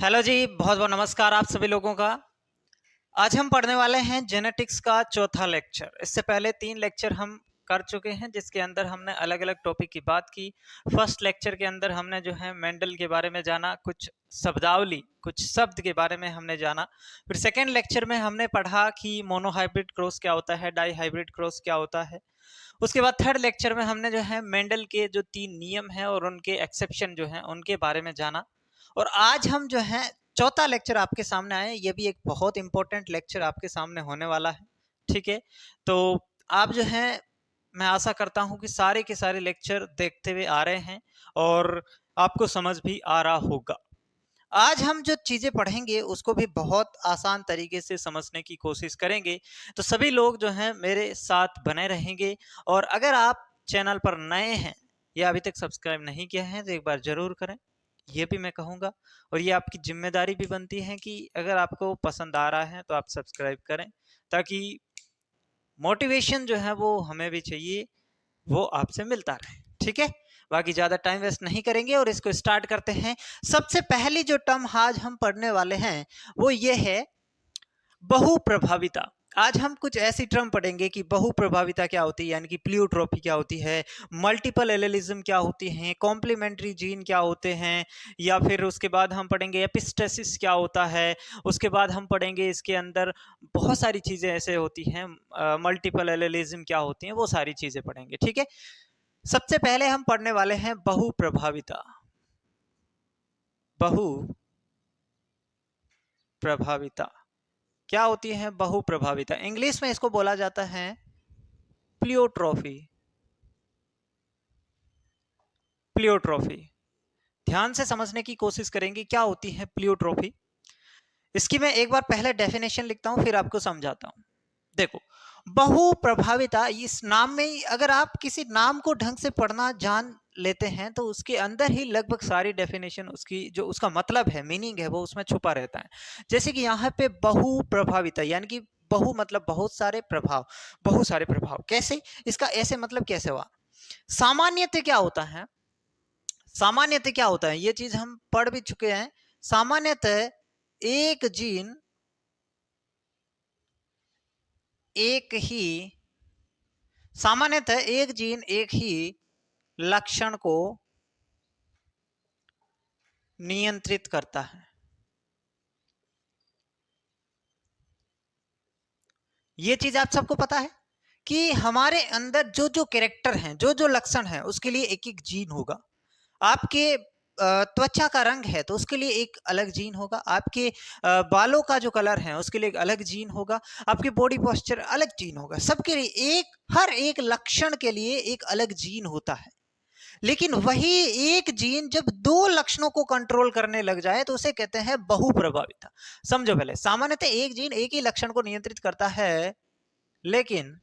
Hello जी, बहुत बहुत नमस्कार आप सभी लोगों का। आज हम पढ़ने वाले हैं जेनेटिक्स का चौथा लेक्चर। इससे पहले 3 लेक्चर हम कर चुके हैं जिसके अंदर हमने अलग-अलग टॉपिक की बात की। फर्स्ट लेक्चर के अंदर हमने जो है मेंडल के बारे में जाना, कुछ शब्दावली, कुछ शब्द के बारे में हमने जाना। फिर सेकंड लेक्चर में हमने पढ़ा कि मोनोहाइब्रिड क्रॉस क्या होता है, डाई हाइब्रिड क्रॉस क्या होता है। उसके बाद थर्ड लेक्चर में हमने जो है मेंडल के जो 3 नियम हैं और उनके एक्सेप्शन जो हैं उनके बारे में जाना। और आज हम जो है चौथा लेक्चर आपके सामने आए, ये भी एक बहुत इंपॉर्टेंट लेक्चर आपके सामने होने वाला है। ठीक है, तो आप जो है, मैं आशा करता हूं कि सारे के सारे लेक्चर देखते हुए आ रहे हैं और आपको समझ भी आ रहा होगा। आज हम जो चीजें पढ़ेंगे उसको भी बहुत आसान तरीके से समझने की कोशिश करेंगे, तो सभी लोग जो हैं मेरे साथ बने रहेंगे। और अगर आप चैनल पर नए हैं या अभी तक सब्सक्राइब नहीं किया है तो एक बार जरूर करें, ये भी मैं कहूँगा। और ये आपकी जिम्मेदारी भी बनती है कि अगर आपको पसंद आ रहा है तो आप सब्सक्राइब करें, ताकि मोटिवेशन जो है वो हमें भी चाहिए, वो आपसे मिलता रहे। ठीक है, बाकी ज्यादा टाइम वेस्ट नहीं करेंगे और इसको स्टार्ट करते हैं। सबसे पहली जो टर्म आज हम पढ़ने वाले हैं वो ये है बहुप्रभाविता। आज हम कुछ ऐसी टर्म पढ़ेंगे कि बहुप्रभाविता क्या होती है, यानी कि प्लियोट्रोपी क्या होती है, मल्टीपल एलेलिज्म क्या होती है, कॉम्प्लीमेंट्री जीन क्या होते हैं, या फिर उसके बाद हम पढ़ेंगे एपिस्टेसिस क्या होता है। उसके बाद हम पढ़ेंगे इसके अंदर बहुत सारी चीजें ऐसे होती हैं, मल्टीपल एलेलिज्म क्या होती हैं, वो सारी चीजें पढ़ेंगे। ठीक है, सबसे पहले हम पढ़ने वाले हैं बहुप्रभाविता। बहुप्रभाविता क्या होती है? बहुप्रभाविता इंग्लिश में इसको बोला जाता है प्लियोट्रॉफी। प्लियोट्रॉफी ध्यान से समझने की कोशिश करेंगे क्या होती है प्लियोट्रॉफी। इसकी मैं एक बार पहले डेफिनेशन लिखता हूं फिर आपको समझाता हूं। देखो, बहुप्रभाविता, इस नाम में ही अगर आप किसी नाम को ढंग से पढ़ना जान लेते हैं तो उसके अंदर ही लगभग सारी डेफिनेशन, उसकी जो उसका मतलब है, मीनिंग है, वो उसमें छुपा रहता है। जैसे कि यहाँ पे बहुप्रभाविता यानी कि बहु मतलब बहुत सारे प्रभाव, बहुत सारे प्रभाव कैसे, इसका ऐसे मतलब कैसे हुआ। सामान्यतः क्या होता है, सामान्यतः क्या होता है, ये चीज हम पढ़ भी चुके हैं। सामान्यतः एक जीन एक ही सामान्यतः एक जीन एक ही लक्षण को नियंत्रित करता है। यह चीज आप सबको पता है कि हमारे अंदर जो जो कैरेक्टर हैं, जो जो लक्षण है, उसके लिए एक एक जीन होगा। आपके त्वचा का रंग है तो उसके लिए एक अलग जीन होगा, आपके बालों का जो कलर है उसके लिए एक अलग जीन होगा, आपके बॉडी पोस्चर अलग जीन होगा, सबके लिए एक, हर एक लक्षण के लिए एक अलग जीन होता है। लेकिन वही एक जीन जब दो लक्षणों को कंट्रोल करने लग जाए तो उसे कहते हैं बहुप्रभाविता। समझो पहले, सामान्यतः एक जीन एक ही लक्षण को नियंत्रित करता है, लेकिन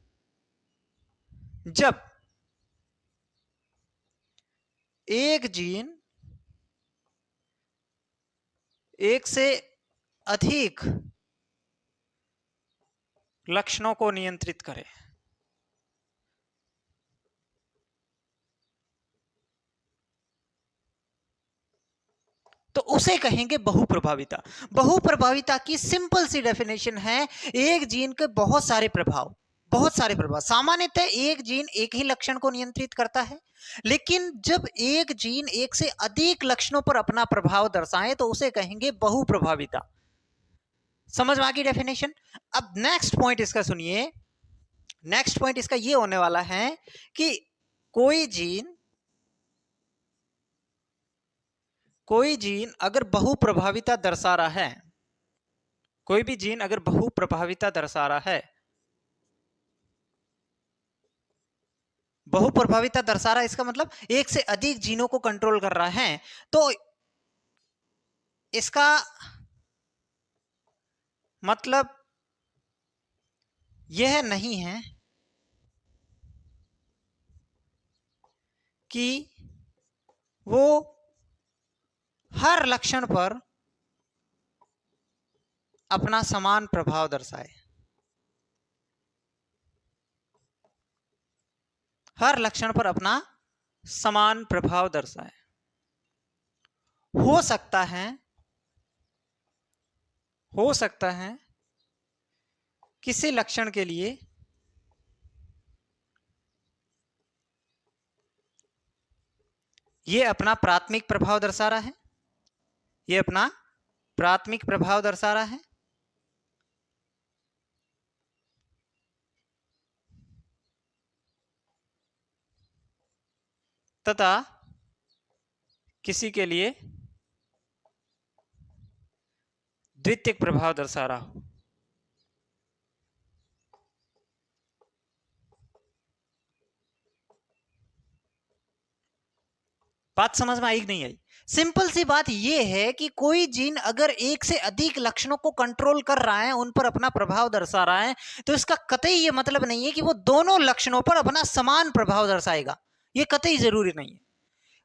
जब एक जीन एक से अधिक लक्षणों को नियंत्रित करे, तो उसे कहेंगे बहुप्रभाविता। बहुप्रभाविता की सिंपल सी डेफिनेशन है, एक जीन के बहुत सारे प्रभाव, बहुत सारे प्रभाव। सामान्यतः एक जीन एक ही लक्षण को नियंत्रित करता है, लेकिन जब एक जीन एक से अधिक लक्षणों पर अपना प्रभाव दर्शाए तो उसे कहेंगे बहुप्रभाविता। समझ में आ गई डेफिनेशन। अब नेक्स्ट पॉइंट इसका सुनिए। नेक्स्ट पॉइंट इसका यह होने वाला है कि कोई जीन कोई जीन अगर बहुप्रभाविता दर्शा रहा है, कोई भी जीन अगर बहुप्रभाविता दर्शा रहा है, बहुप्रभाविता दर्शा रहा है इसका मतलब एक से अधिक जीनों को कंट्रोल कर रहा है, तो इसका मतलब यह नहीं है कि वो हर लक्षण पर अपना समान प्रभाव दर्शाए, हर लक्षण पर अपना समान प्रभाव दर्शाए। हो सकता है हो सकता है किसी लक्षण के लिए ये अपना प्राथमिक प्रभाव दर्शा रहा है, ये अपना प्राथमिक प्रभाव दर्शा रहा है, तथा किसी के लिए द्वितीयक प्रभाव दर्शा रहा हो। बात समझ में आई कि नहीं आई? सिंपल सी बात यह है कि कोई जीन अगर एक से अधिक लक्षणों को कंट्रोल कर रहा है, उन पर अपना प्रभाव दर्शा रहा है, तो इसका कतई ये मतलब नहीं है कि वो दोनों लक्षणों पर अपना समान प्रभाव दर्शाएगा। ये कतई जरूरी नहीं है।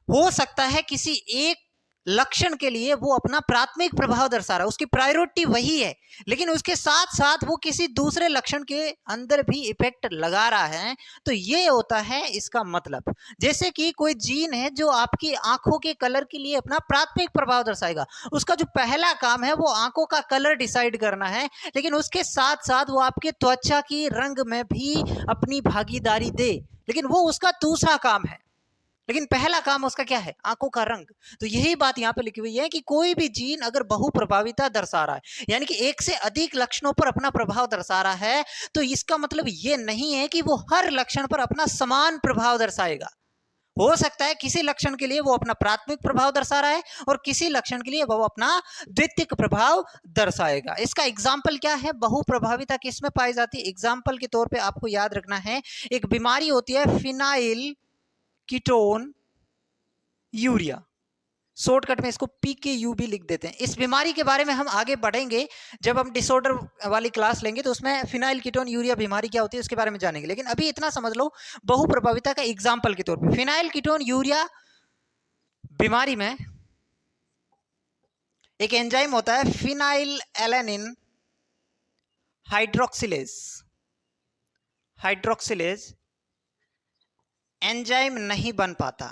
हो सकता है किसी एक लक्षण के लिए वो अपना प्राथमिक प्रभाव दर्शा रहा है, उसकी प्रायोरिटी वही है, लेकिन उसके साथ साथ वो किसी दूसरे लक्षण के अंदर भी इफेक्ट लगा रहा है। तो ये होता है इसका मतलब। जैसे कि कोई जीन है जो आपकी आंखों के कलर के लिए अपना प्राथमिक प्रभाव दर्शाएगा, उसका जो पहला काम है वो आंखों का कलर डिसाइड करना है, लेकिन उसके साथ साथ वो आपके त्वचा की रंग में भी अपनी भागीदारी दे, लेकिन वो उसका दूसरा काम है, लेकिन पहला काम उसका क्या है? आंखों का रंग। तो यही बात यहां पे लिखी हुई है कि कोई भी जीन अगर बहुप्रभाविता दर्शा रहा है, यानी कि एक से अधिक लक्षणों पर अपना प्रभाव दर्शा रहा है, तो इसका मतलब ये नहीं है कि वो हर लक्षण पर अपना समान प्रभाव दर्शाएगा। हो सकता है किसी लक्षण के लिए वो अपना प्राथमिक प्रभाव दर्शा रहा है और किसी लक्षण के लिए वो अपना द्वितीयक प्रभाव दर्शाएगा। इसका एग्जाम्पल क्या है? बहुप्रभाविता किसमें पाई जाती है? एग्जाम्पल के तौर पर आपको याद रखना है, एक बीमारी होती है फिनाइल कीटोन यूरिया, शॉर्टकट में इसको पीकेयू भी लिख देते हैं। इस बीमारी के बारे में हम आगे बढ़ेंगे, जब हम डिसऑर्डर वाली क्लास लेंगे तो उसमें फिनाइल कीटोन यूरिया बीमारी क्या होती है उसके बारे में जानेंगे, लेकिन अभी इतना समझ लो बहुप्रभाविता का एग्जाम्पल के तौर पे फिनाइल कीटोन यूरिया बीमारी में एक एंजाइम होता है phenyl alanine hydroxylase. Hydroxylase enzyme नहीं बन पाता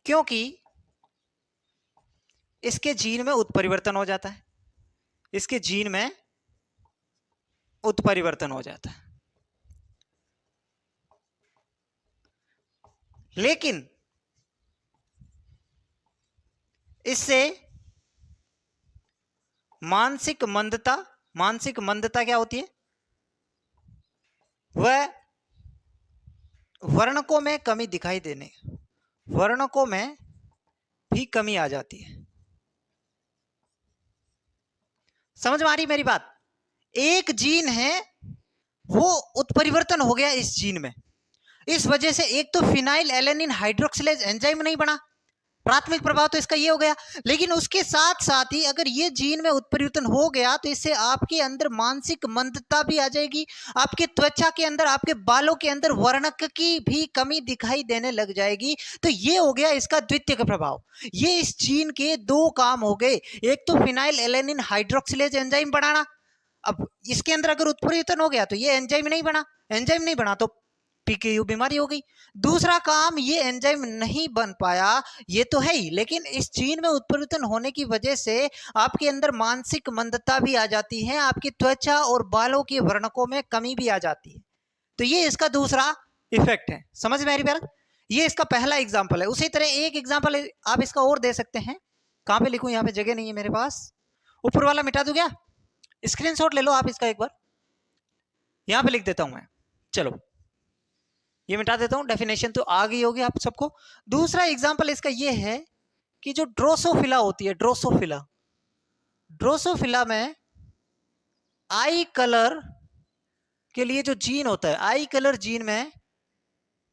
क्योंकि इसके जीन में उत्परिवर्तन हो जाता है, इसके जीन में उत्परिवर्तन हो जाता है। लेकिन इससे मानसिक मंदता क्या होती है? वह वर्णकों में कमी दिखाई देने, वर्णकों में भी कमी आ जाती है। समझ में आ रही मेरी बात? एक जीन है वो उत्परिवर्तन हो गया इस जीन में, इस वजह से एक तो फिनाइल एलेनिन हाइड्रोक्सिलेज एंजाइम नहीं बना, प्राथमिक प्रभाव तो इसका ये हो गया, लेकिन उसके साथ साथ ही अगर ये जीन में उत्परिवर्तन हो गया तो इससे आपके अंदर मानसिक मंदता भी आ जाएगी, आपके त्वचा के अंदर, आपके बालों के अंदर वर्णक की भी कमी दिखाई देने लग जाएगी। तो ये हो गया इसका द्वितीयक प्रभाव। ये इस जीन के दो काम हो गए, एक तो फिनाइल एलेनिन हाइड्रोक्सिलेज एंजाइम बनाना, अब इसके अंदर अगर उत्परिवर्तन हो गया तो ये एंजाइम नहीं बना तो पीकेयू बीमारी हो गई। दूसरा काम, ये एंजाइम नहीं बन पाया, ये तो है ही, लेकिन इस जीन में उत्परिवर्तन होने की वजह से आपके अंदर मानसिक मंदता भी आ जाती है, आपकी त्वचा और बालों के वर्णकों में कमी भी आ जाती है। तो ये इसका दूसरा इफेक्ट है। समझ में आ रही बात? ये इसका पहला एग्जाम्पल है। उसी तरह एक एग्जाम्पल आप इसका और दे सकते हैं। कहां पे लिखूं? यहाँ पे जगह नहीं है मेरे पास। ऊपर वाला मिटा दूं क्या? स्क्रीनशॉट ले लो आप इसका एक बार, यहां पे लिख देता हूं मैं। चलो ये मिटा देता हूं, डेफिनेशन तो आ गई होगी आप सबको। दूसरा एग्जांपल इसका ये है कि जो ड्रोसोफिला होती है, ड्रोसोफिला में आई कलर के लिए जो जीन होता है, आई कलर जीन में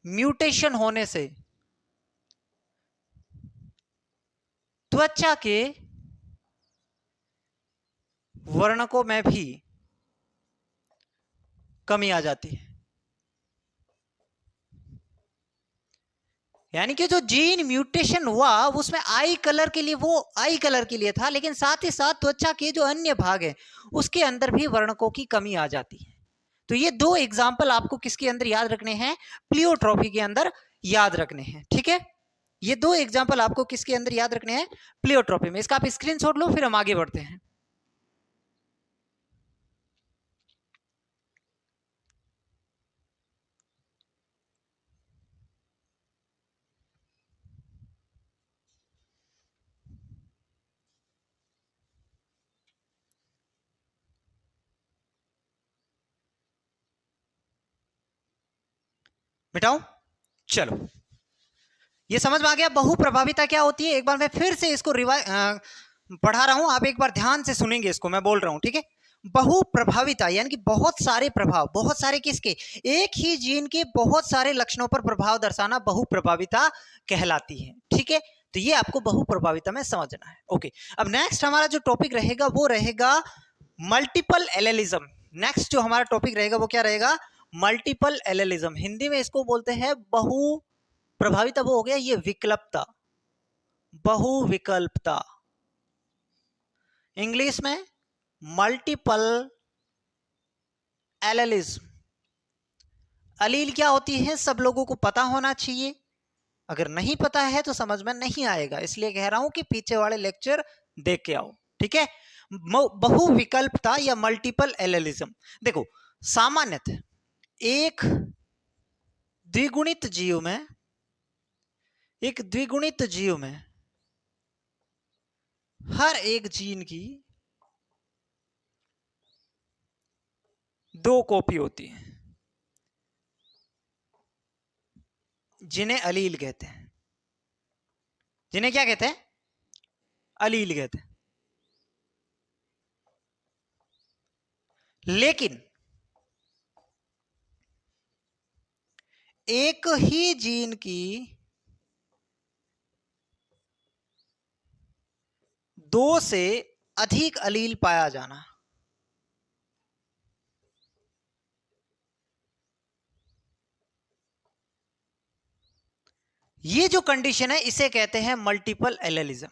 म्यूटेशन होने से त्वचा के वर्णकों में भी कमी आ जाती है। यानी कि जो जीन म्यूटेशन हुआ उसमें आई कलर के लिए, वो आई कलर के लिए था, लेकिन साथ ही साथ त्वचा के जो अन्य भाग है उसके अंदर भी वर्णकों की कमी आ जाती है। तो ये दो एग्जाम्पल आपको किसके अंदर याद रखने हैं? प्लियोट्रॉफी के अंदर याद रखने हैं। ठीक है, ये दो एग्जाम्पल आपको किसके अंदर याद रखने हैं? प्लियोट्रोपी में। इसका आप स्क्रीनशॉट लो, फिर हम आगे बढ़ते हैं। मिटाओ, चलो। ये समझ में आ गया बहु प्रभाविता क्या होती है? एक बार मैं फिर से इसको पढ़ा रहा हूं, आप एक बार ध्यान से सुनेंगे इसको, मैं बोल रहा हूं, ठीक है? बहु प्रभाविता यानी कि बहुत सारे प्रभाव, बहुत सारे किसके? एक ही जीन के बहुत सारे लक्षणों पर प्रभाव दर्शाना बहु प्रभाविता कहलाती है, ठीक है? तो ये आपको बहु प्रभाविता में समझना है। ओके, अब नेक्स्ट हमारा जो टॉपिक रहेगा वो रहेगा मल्टीपल एलेलिज्म। नेक्स्ट जो हमारा टॉपिक रहेगा वो क्या रहेगा? Multiple allelism. हिंदी में इसको बोलते हैं बहु प्रभाविता, वो हो गया ये विकल्पता, बहुविकल्पता। इंग्लिश में मल्टीपल एलेलिज्म। अलील क्या होती है सब लोगों को पता होना चाहिए, अगर नहीं पता है तो समझ में नहीं आएगा, इसलिए कह रहा हूं कि पीछे वाले लेक्चर देख के आओ, ठीक है? बहुविकल्पता या मल्टीपल एलेलिज्म। देखो, सामान्यतः एक द्विगुणित जीव में, एक द्विगुणित जीव में हर एक जीन की दो कॉपी होती है, जिन्हें अलील कहते हैं। जिन्हें क्या कहते हैं? अलील कहते हैं। लेकिन एक ही जीन की दो से अधिक अलील पाया जाना, ये जो कंडीशन है इसे कहते हैं मल्टीपल एलेलिज्म।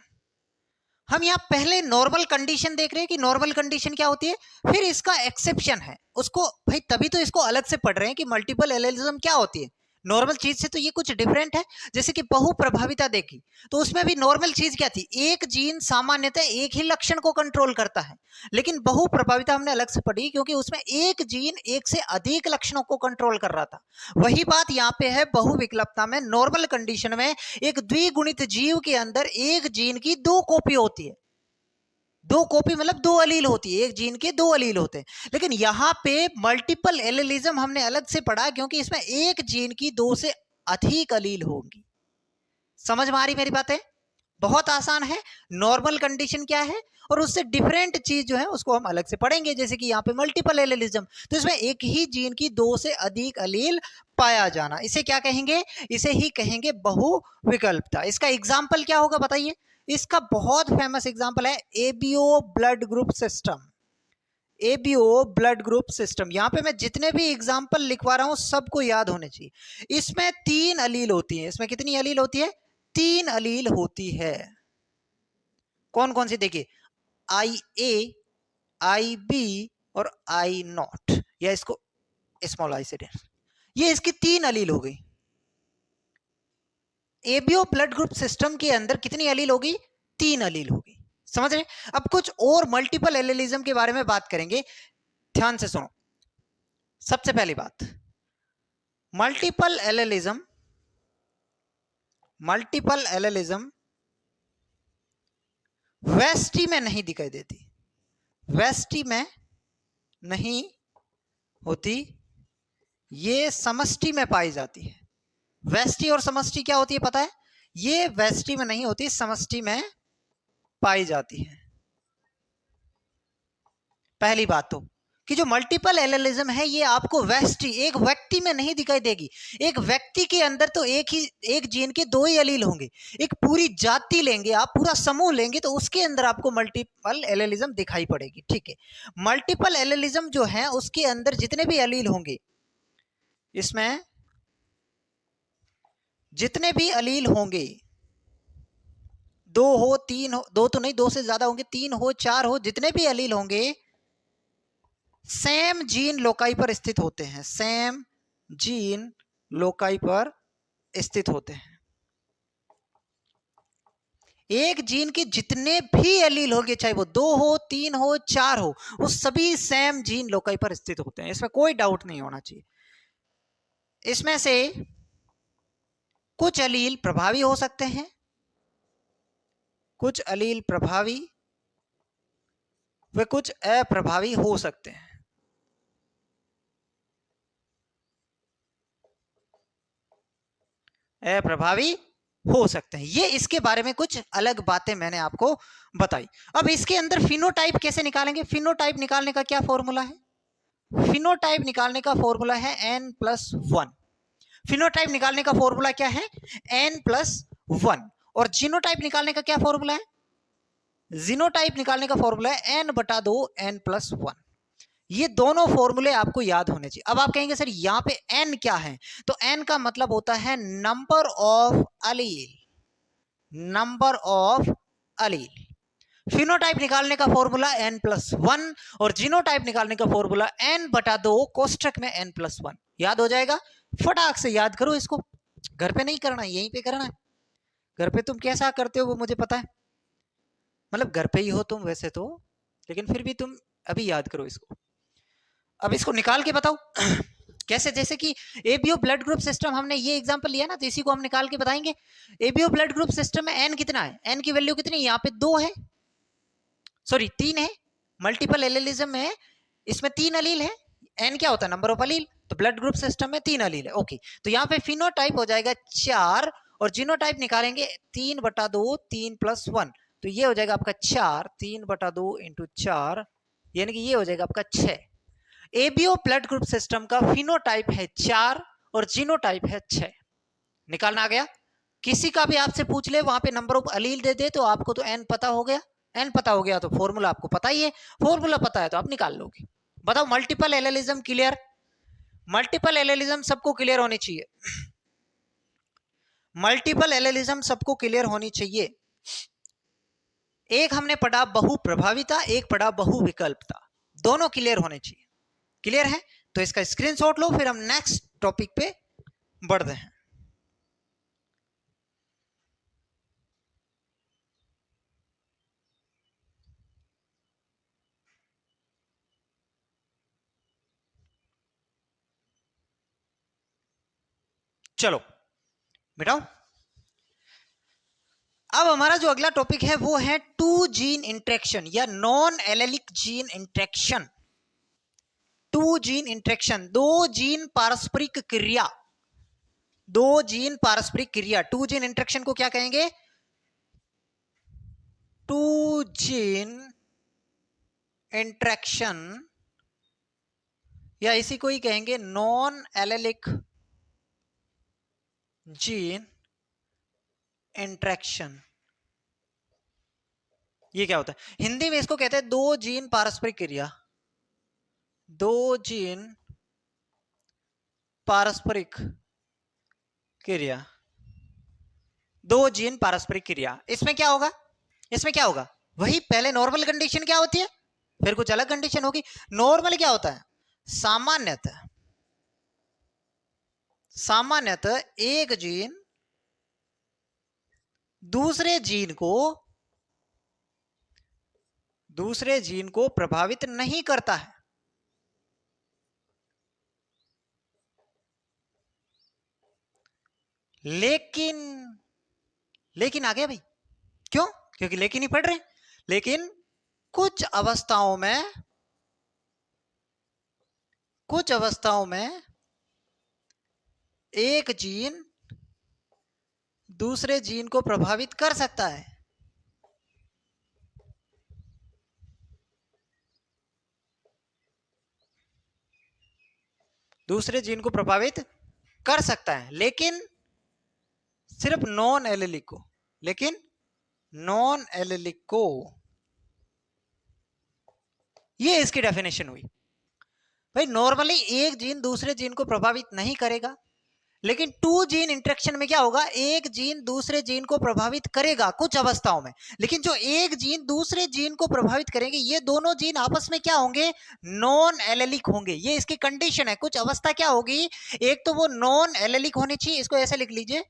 हम यहां पहले नॉर्मल कंडीशन देख रहे हैं कि नॉर्मल कंडीशन क्या होती है, फिर इसका एक्सेप्शन है उसको, भाई तभी तो इसको अलग से पढ़ रहे हैं कि मल्टीपल एलेलिज्म क्या होती है। नॉर्मल चीज से तो ये कुछ डिफरेंट है। जैसे कि बहु प्रभाविता देखी तो उसमें भी नॉर्मल चीज क्या थी? एक जीन सामान्यतः एक ही लक्षण को कंट्रोल करता है, लेकिन बहु प्रभाविता हमने अलग से पढ़ी क्योंकि उसमें एक जीन एक से अधिक लक्षणों को कंट्रोल कर रहा था। वही बात यहाँ पे है बहुविकल्पता में। नॉर्मल कंडीशन में एक द्विगुणित जीव के अंदर एक जीन की दो कॉपी होती है, दो कॉपी मतलब दो अलील होती है, एक जीन के दो अलील होते हैं। लेकिन यहां पे मल्टीपल एलेलिज्म हमने अलग से पढ़ा क्योंकि इसमें एक जीन की दो से अधिक अलील होंगी। समझ में आ रही मेरी बातें? बहुत आसान है। नॉर्मल कंडीशन क्या है और उससे डिफरेंट चीज जो है उसको हम अलग से पढ़ेंगे। जैसे कि यहाँ पे मल्टीपल एलेलिज्म, तो इसमें एक ही जीन की दो से अधिक अलील पाया जाना, इसे क्या कहेंगे? इसे ही कहेंगे बहुविकल्पता। इसका एग्जाम्पल क्या होगा बताइए? इसका बहुत फेमस एग्जाम्पल है ABO blood group system. ABO blood group system, यहां पे मैं जितने भी एग्जाम्पल लिखवा रहा हूं सबको याद होने चाहिए। इसमें तीन अलील होती है। इसमें कितनी अलील होती है? तीन अलील होती है। कौन कौन सी? देखिए, आई ए, आई बी और आई नॉट, या इसको स्मॉल आई से, ये इसकी तीन अलील हो गई। एबीओ ब्लड ग्रुप सिस्टम के अंदर कितनी अलील होगी? तीन अलील होगी। समझ रहे? अब कुछ और मल्टीपल एलेलिज्म के बारे में बात करेंगे, ध्यान से सुनो। सबसे पहली बात, मल्टीपल एलेलिज्म, मल्टीपल एलेलिज्म वेस्टी में नहीं दिखाई देती, वेस्टी में नहीं होती, ये समष्टि में पाई जाती है। वेस्टी और समष्टि क्या होती है पता है? ये वेस्टी में नहीं होती, समष्टि में पाई जाती है। पहली बात तो कि जो मल्टीपल एलेलिज्म है ये आपको वेस्टी, एक व्यक्ति में नहीं दिखाई देगी। एक व्यक्ति के अंदर तो एक जीन के दो ही अलील होंगे। एक पूरी जाति लेंगे आप, पूरा समूह लेंगे तो उसके अंदर आपको मल्टीपल एलेलिज्म दिखाई पड़ेगी, ठीक है? मल्टीपल एलेलिज्म जो है उसके अंदर जितने भी अलील होंगे, इसमें जितने भी अलील होंगे, दो हो, तीन हो, दो तो नहीं, दो से ज्यादा होंगे, तीन हो, चार हो, जितने भी अलील होंगे सेम जीन लोकाई पर स्थित होते हैं, सेम जीन लोकाई पर स्थित होते हैं। एक जीन के जितने भी एलील होंगे, चाहे वो 2 हो, 3 हो, 4 हो, वो सभी सेम जीन लोकई पर स्थित होते हैं, इसमें कोई डाउट नहीं होना चाहिए। इसमें से कुछ एलील प्रभावी हो सकते हैं, कुछ एलील प्रभावी व कुछ अप्रभावी हो सकते हैं। अप्रभावी हो सकते हैं, ये इसके बारे में कुछ अलग बातें मैंने आपको बताई। अब इसके अंदर फिनोटाइप कैसे निकालेंगे? फिनोटाइप निकालने का क्या फॉर्मूला है? फिनोटाइप निकालने का फॉर्मूला है n+1। फिनोटाइप निकालने का फॉर्मूला क्या है? n+1। और जीनोटाइप निकालने का क्या फॉर्मूला है? जीनोटाइप निकालने का फॉर्मूला है n/2 n+1। ये दोनों फॉर्मूले आपको याद होने चाहिए। अब आप कहेंगे सर यहां पे n क्या है? तो n का मतलब होता है number of allele, number of allele. Phenotype निकालने का फॉर्मूला n+1 और जीनोटाइप निकालने का फॉर्मूला n/2 कोष्ठक में n+1। याद हो जाएगा? फटाक से याद करो इसको, घर पे नहीं करना है, यहीं पे करना है। घर पे तुम कैसा करते हो वो मुझे पता है, मतलब घर पे ही हो तुम वैसे तो, लेकिन फिर भी तुम अभी याद करो इसको। अब इसको निकाल के बताओ कैसे? जैसे कि एबीओ ब्लड ग्रुप सिस्टम, हमने ये एग्जांपल लिया ना, तो इसी को हम निकाल के बताएंगे। एबीओ ब्लड ग्रुप सिस्टम में एन कितना है? एन की वैल्यू कितनी? यहाँ पे 2 है, सॉरी 3 है। मल्टीपल एलिलिज्म में इसमें 3 अलील है। एन क्या होता है? Number of allele. तो ब्लड ग्रुप सिस्टम में 3 अलील है। ओके, तो यहाँ पे फिनोटाइप हो जाएगा 4 और जीनोटाइप निकालेंगे 3/2 3+1, तो ये हो जाएगा आपका 4, 3/2 इंटू 4, यानी कि ये हो जाएगा आपका 6। एबीओ ब्लड ग्रुप सिस्टम का फिनोटाइप है 4 और जीनोटाइप है 6। निकालना आ गया? किसी का भी आपसे पूछ ले वहां पे नंबर ऑफ अलील दे दे तो आपको तो एन पता हो गया। एन पता हो गया तो फॉर्मूला आपको पता ही है, फॉर्मूला पता है तो आप निकाल लोगे। बताओ, multiple allelism clear? Multiple allelism सबको क्लियर होनी चाहिए, मल्टीपल एलिलिज्म सबको क्लियर होनी चाहिए। एक हमने पढ़ा बहु प्रभाविता, एक पढ़ा बहु विकल्पता, दोनों क्लियर होने चाहिए। क्लियर है? तो इसका स्क्रीनशॉट लो, फिर हम नेक्स्ट टॉपिक पे बढ़ते हैं। चलो बेटा, अब हमारा जो अगला टॉपिक है वो है टू जीन इंटरेक्शन या non allelic gene interaction. Two gene interaction, दो जीन पारस्परिक क्रिया, दो जीन पारस्परिक क्रिया। टू जीन इंटरेक्शन को क्या कहेंगे? टू जीन इंटरेक्शन या इसी को ही कहेंगे नॉन एलेलिक जीन इंटरेक्शन। ये क्या होता है? हिंदी में इसको कहते हैं दो जीन पारस्परिक क्रिया, दो जीन पारस्परिक क्रिया, दो जीन पारस्परिक क्रिया। इसमें क्या होगा? इसमें क्या होगा? वही पहले नॉर्मल कंडीशन क्या होती है, फिर कुछ अलग कंडीशन होगी। नॉर्मल क्या होता है? सामान्यतः, सामान्यतः एक जीन दूसरे जीन को प्रभावित नहीं करता है। लेकिन आ गया भाई, क्यों? क्योंकि लेकिन ही पढ़ रहे हैं। लेकिन कुछ अवस्थाओं में एक जीन दूसरे जीन को प्रभावित कर सकता है। दूसरे जीन को प्रभावित कर सकता है, लेकिन सिर्फ नॉन एलेलिक को, लेकिन नॉन एलेलिक को। ये इसकी डेफिनेशन हुई भाई। नॉर्मली एक जीन दूसरे जीन को प्रभावित नहीं करेगा, लेकिन टू जीन इंटरेक्शन में क्या होगा? एक जीन दूसरे जीन को प्रभावित करेगा कुछ अवस्थाओं में, लेकिन जो एक जीन दूसरे जीन को प्रभावित करेंगे ये दोनों जीन आपस में क्या होंगे? नॉन एलेलिक होंगे। ये इसकी कंडीशन है। कुछ अवस्था क्या होगी? एक तो वो नॉन एलेलिक होनी चाहिए, इसको ऐसे लिख लीजिए,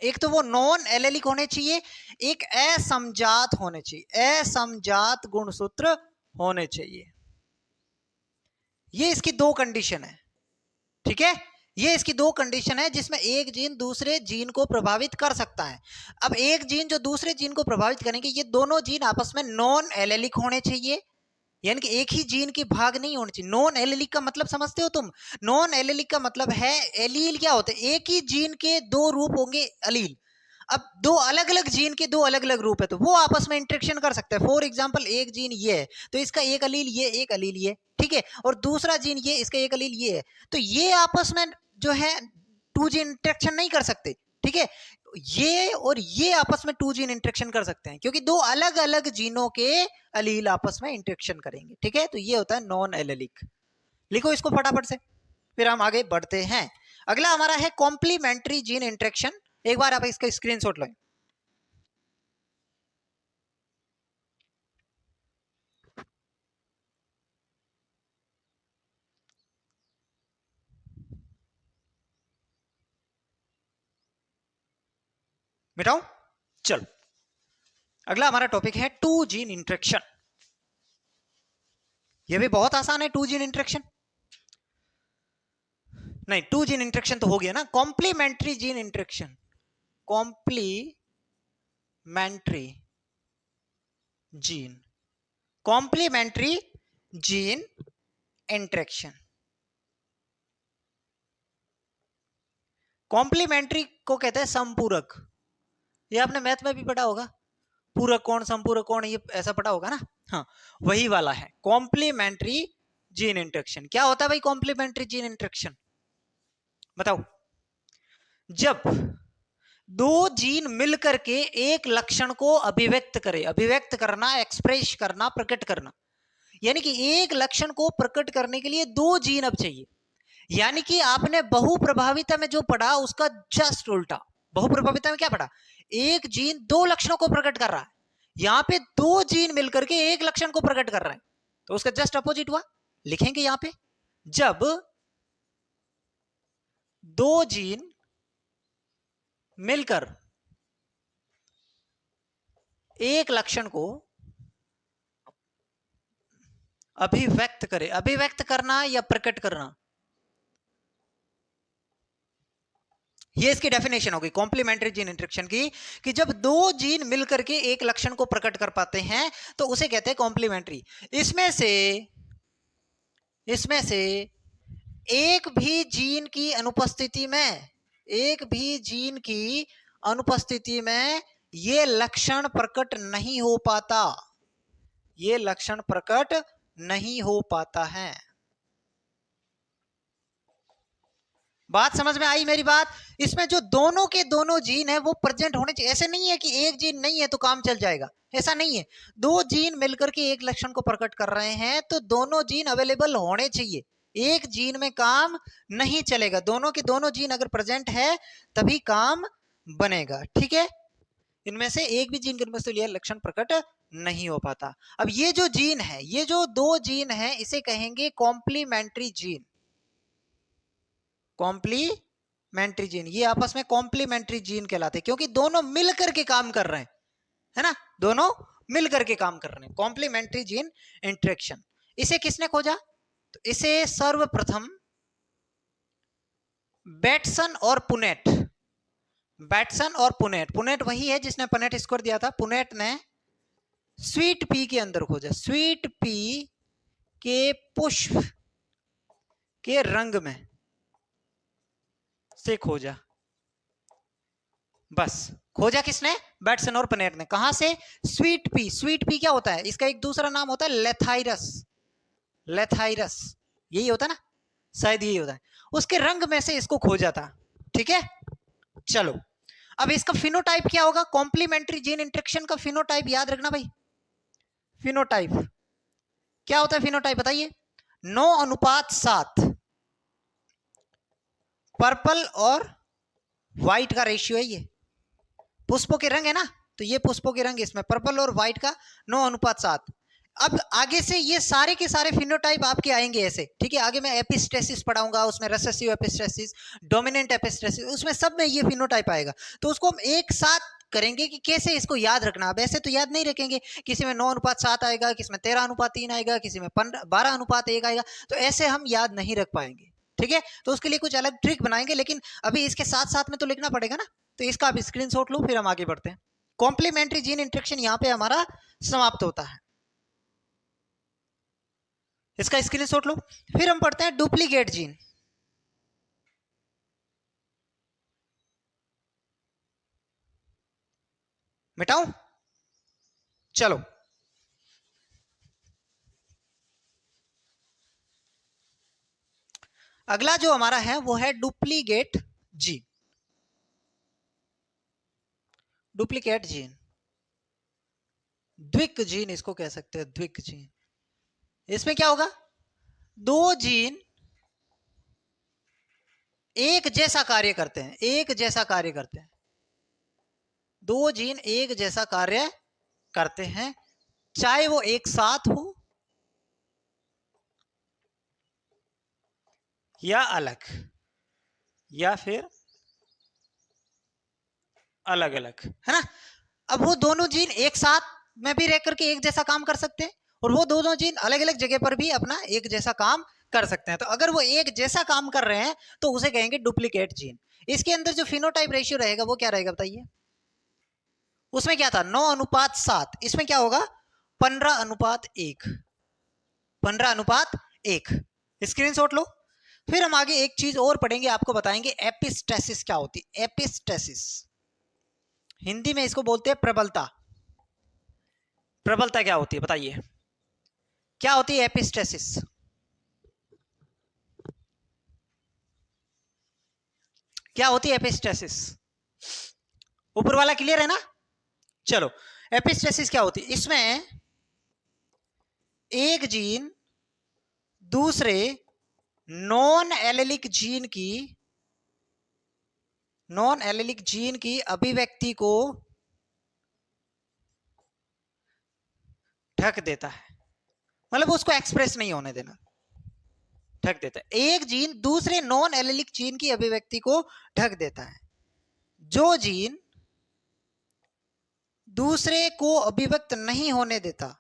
एक तो वो नॉन एलेलिक होने चाहिए, एक असमजात होने चाहिए, असमजात गुणसूत्र होने चाहिए। ये इसकी दो कंडीशन है, ठीक है। ये इसकी दो कंडीशन है जिसमें एक जीन दूसरे जीन को प्रभावित कर सकता है। अब एक जीन जो दूसरे जीन को प्रभावित करेंगे, ये दोनों जीन आपस में नॉन एलेलिक होने चाहिए, यानी कि एक ही जीन की भाग नहीं होनी चाहिए। नॉन एलेलिक का मतलब समझते हो तुम? नॉन एलेलिक का मतलब है, एलील क्या होते हैं? एक ही जीन के दो रूप होंगे अलील। अब दो अलग अलग जीन के दो अलग अलग रूप है, तो वो आपस में इंटरेक्शन कर सकते हैं। फॉर एग्जांपल एक जीन ये है तो इसका एक अलील ये, एक अलील ये, ठीक है, और दूसरा जीन ये, इसका एक अलील ये है, तो ये आपस में जो है टू जीन इंटरेक्शन नहीं कर सकते, ठीक है। ये और ये आपस में टू जीन इंटरेक्शन कर सकते हैं क्योंकि दो अलग अलग जीनों के अलील आपस में इंटरेक्शन करेंगे, ठीक है। तो ये होता है नॉन एलेलिक। लिखो इसको फटाफट से, फिर हम आगे बढ़ते हैं। अगला हमारा है कॉम्प्लीमेंट्री जीन इंटरेक्शन। एक बार आप इसका स्क्रीनशॉट लो। मिटाओ। चलो, अगला हमारा टॉपिक है टू जीन इंटरेक्शन। ये भी बहुत आसान है, टू जीन इंटरेक्शन। नहीं, टू जीन इंटरेक्शन तो हो गया ना। Complementary gene interaction, complementary gene, complementary gene interaction. Complementary को कहते हैं संपूरक। ये आपने मैथ में भी पढ़ा होगा, पूरक कौन संपूरक कौन, ये ऐसा पढ़ा होगा ना। हाँ, वही वाला है कॉम्प्लीमेंट्री जीन इंटरेक्शन। क्या होता है भाई कॉम्प्लीमेंट्री जीन इंटरेक्शन? बताओ। जब दो जीन मिलकर के एक लक्षण को अभिव्यक्त करे, अभिव्यक्त करना, एक्सप्रेस करना, प्रकट करना, यानी कि एक लक्षण को प्रकट करने के लिए दो जीन अब चाहिए। यानी कि आपने बहुप्रभाविता में जो पढ़ा उसका जस्ट उल्टा। बहुप्रभाविता में क्या पढ़ा? एक जीन दो लक्षणों को प्रकट कर रहा है, यहां पे दो जीन मिलकर के एक लक्षण को प्रकट कर रहे हैं, तो उसका जस्ट अपोजिट हुआ। लिखेंगे यहां पे, जब दो जीन मिलकर एक लक्षण को अभिव्यक्त करे, अभिव्यक्त करना या प्रकट करना, ये इसकी डेफिनेशन होगी कॉम्प्लीमेंट्री जीन इंटरेक्शन की, कि जब दो जीन मिलकर के एक लक्षण को प्रकट कर पाते हैं तो उसे कहते हैं कॉम्प्लीमेंट्री। इसमें से एक भी जीन की अनुपस्थिति में, एक भी जीन की अनुपस्थिति में ये लक्षण प्रकट नहीं हो पाता, ये लक्षण प्रकट नहीं हो पाता है। बात समझ में आई मेरी बात? इसमें जो दोनों के दोनों जीन है वो प्रेजेंट होने चाहिए। ऐसे नहीं है कि एक जीन नहीं है तो काम चल जाएगा, ऐसा नहीं है। दो जीन मिलकर के एक लक्षण को प्रकट कर रहे हैं तो दोनों जीन अवेलेबल होने चाहिए, एक जीन में काम नहीं चलेगा। दोनों के दोनों जीन अगर प्रेजेंट है तभी काम बनेगा, ठीक है। इनमें से एक भी जीन के अनुपस्थिति लिए लक्षण प्रकट नहीं हो पाता। अब ये जो जीन है, ये जो दो जीन है, इसे कहेंगे कॉम्प्लीमेंट्री जीन। कॉम्प्लीमेंट्री जीन, ये आपस में कॉम्प्लीमेंट्री जीन कहलाते हैं क्योंकि दोनों मिलकर के काम कर रहे हैं, है ना, दोनों मिलकर के काम कर रहे हैं। कॉम्प्लीमेंट्री जीन इंटरेक्शन, इसे किसने खोजा? तो इसे सर्वप्रथम बैटसन और पुनेट, बैटसन और पुनेट, पुनेट वही है जिसने पुनेट स्कोर दिया था, पुनेट ने स्वीट पी के अंदर खोजा, स्वीट पी के पुष्प के रंग में से खोजा। बस खोजा किसने? बैटसन और पुनेट ने। कहां से? Sweet pea. स्वीट पी क्या होता है? इसका एक दूसरा नाम होता है लेथाइरस, लेथाइरस यही होता है ना, शायद यही होता है। उसके रंग में से इसको खोजा था, ठीक है। चलो, अब इसका फिनोटाइप क्या होगा? कॉम्प्लीमेंट्री जीन इंटरेक्शन का फिनोटाइप याद रखना भाई। फिनोटाइप क्या होता है? फिनोटाइप बताइए। 9:7 पर्पल और व्हाइट का रेशियो है। ये पुष्पों के रंग है ना, तो ये पुष्पों के रंग, इसमें पर्पल और व्हाइट का 9:7। अब आगे से ये सारे के सारे फिनोटाइप आपके आएंगे ऐसे, ठीक है। आगे मैं एपिस्टेसिस पढ़ाऊंगा, उसमें रिसेसिव एपिस्टेसिस, डोमिनेंट एपिस्टेसिस, उसमें सब में ये फिनोटाइप आएगा। तो उसको हम एक साथ करेंगे कि कैसे इसको याद रखना। अब ऐसे तो याद नहीं रखेंगे, किसी में 9:7 आएगा, किसी में 13:3 आएगा, किसी में 12:1 आएगा, तो ऐसे हम याद नहीं रख पाएंगे, ठीक है। तो उसके लिए कुछ अलग ट्रिक बनाएंगे, लेकिन अभी इसके साथ साथ में तो लिखना पड़ेगा ना। तो इसका आप स्क्रीनशॉट लो, फिर हम आगे बढ़ते हैं। कॉम्प्लीमेंट्री जीन इंटरेक्शन यहाँ पे हमारा समाप्त होता है, इसका स्क्रीनशॉट लो। फिर हम पढ़ते हैं डुप्लीकेट जीन। मिटाऊं? चलो, अगला जो हमारा है वो है डुप्लीकेट जीन। डुप्लीकेट जीन, द्विक जीन इसको कह सकते हैं, द्विक जीन। इसमें क्या होगा, दो जीन एक जैसा कार्य करते हैं, एक जैसा कार्य करते हैं, दो जीन एक जैसा कार्य करते हैं, चाहे वो एक साथ हो या अलग, या फिर अलग अलग, है ना। अब वो दोनों जीन एक साथ में भी रह करके एक जैसा काम कर सकते हैं, और वो दोनों जीन अलग अलग जगह पर भी अपना एक जैसा काम कर सकते हैं। तो अगर वो एक जैसा काम कर रहे हैं तो उसे कहेंगे डुप्लीकेट जीन। इसके अंदर जो फिनोटाइप रेशियो रहेगा वो क्या रहेगा बताइए। उसमें क्या था, 9:7, इसमें क्या होगा 15:1, 15:1। स्क्रीनशॉट लो। फिर हम आगे एक चीज और पढ़ेंगे, आपको बताएंगे एपिस्टेसिस क्या होती है। एपिस्टेसिस हिंदी में इसको बोलते हैं प्रबलता। प्रबलता क्या होती है बताइए, क्या होती है एपिस्टेसिस? क्या होती है एपिस्टेसिस? ऊपर वाला क्लियर है ना। चलो, एपिस्टेसिस क्या होती है, इसमें एक जीन दूसरे नॉन एलेलिक जीन की अभिव्यक्ति को ढक देता है, मतलब उसको एक्सप्रेस नहीं होने देना, ढक देता है। एक जीन दूसरे नॉन एलेलिक जीन की अभिव्यक्ति को ढक देता है। जो जीन दूसरे को अभिव्यक्त नहीं होने देता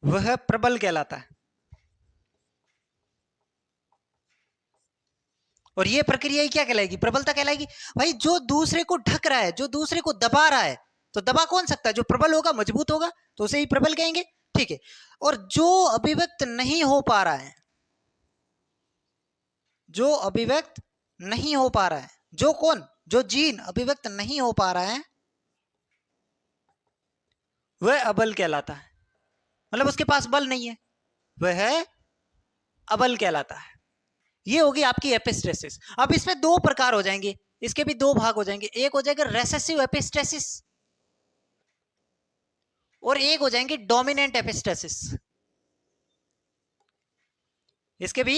वह प्रबल कहलाता है। और यह प्रक्रिया ही क्या कहलाएगी, प्रबलता कहलाएगी। भाई जो दूसरे को ढक रहा है, जो दूसरे को दबा रहा है, तो दबा कौन सकता है, जो प्रबल होगा, मजबूत होगा, तो उसे ही प्रबल कहेंगे, ठीक है। और जो अभिव्यक्त नहीं हो पा रहा है, जो अभिव्यक्त नहीं हो पा रहा है, जो कौन, जो जीन अभिव्यक्त नहीं हो पा रहा है, वह अबल कहलाता है। मतलब उसके पास बल नहीं है, वह अबल कहलाता है। ये होगी आपकी एपिस्टेसिस। अब इसमें दो प्रकार हो जाएंगे, इसके भी दो भाग हो जाएंगे। एक हो जाएगा रेसेसिव एपिस्टेसिस और एक हो जाएंगे डोमिनेंट एपिस्टेसिस। इसके भी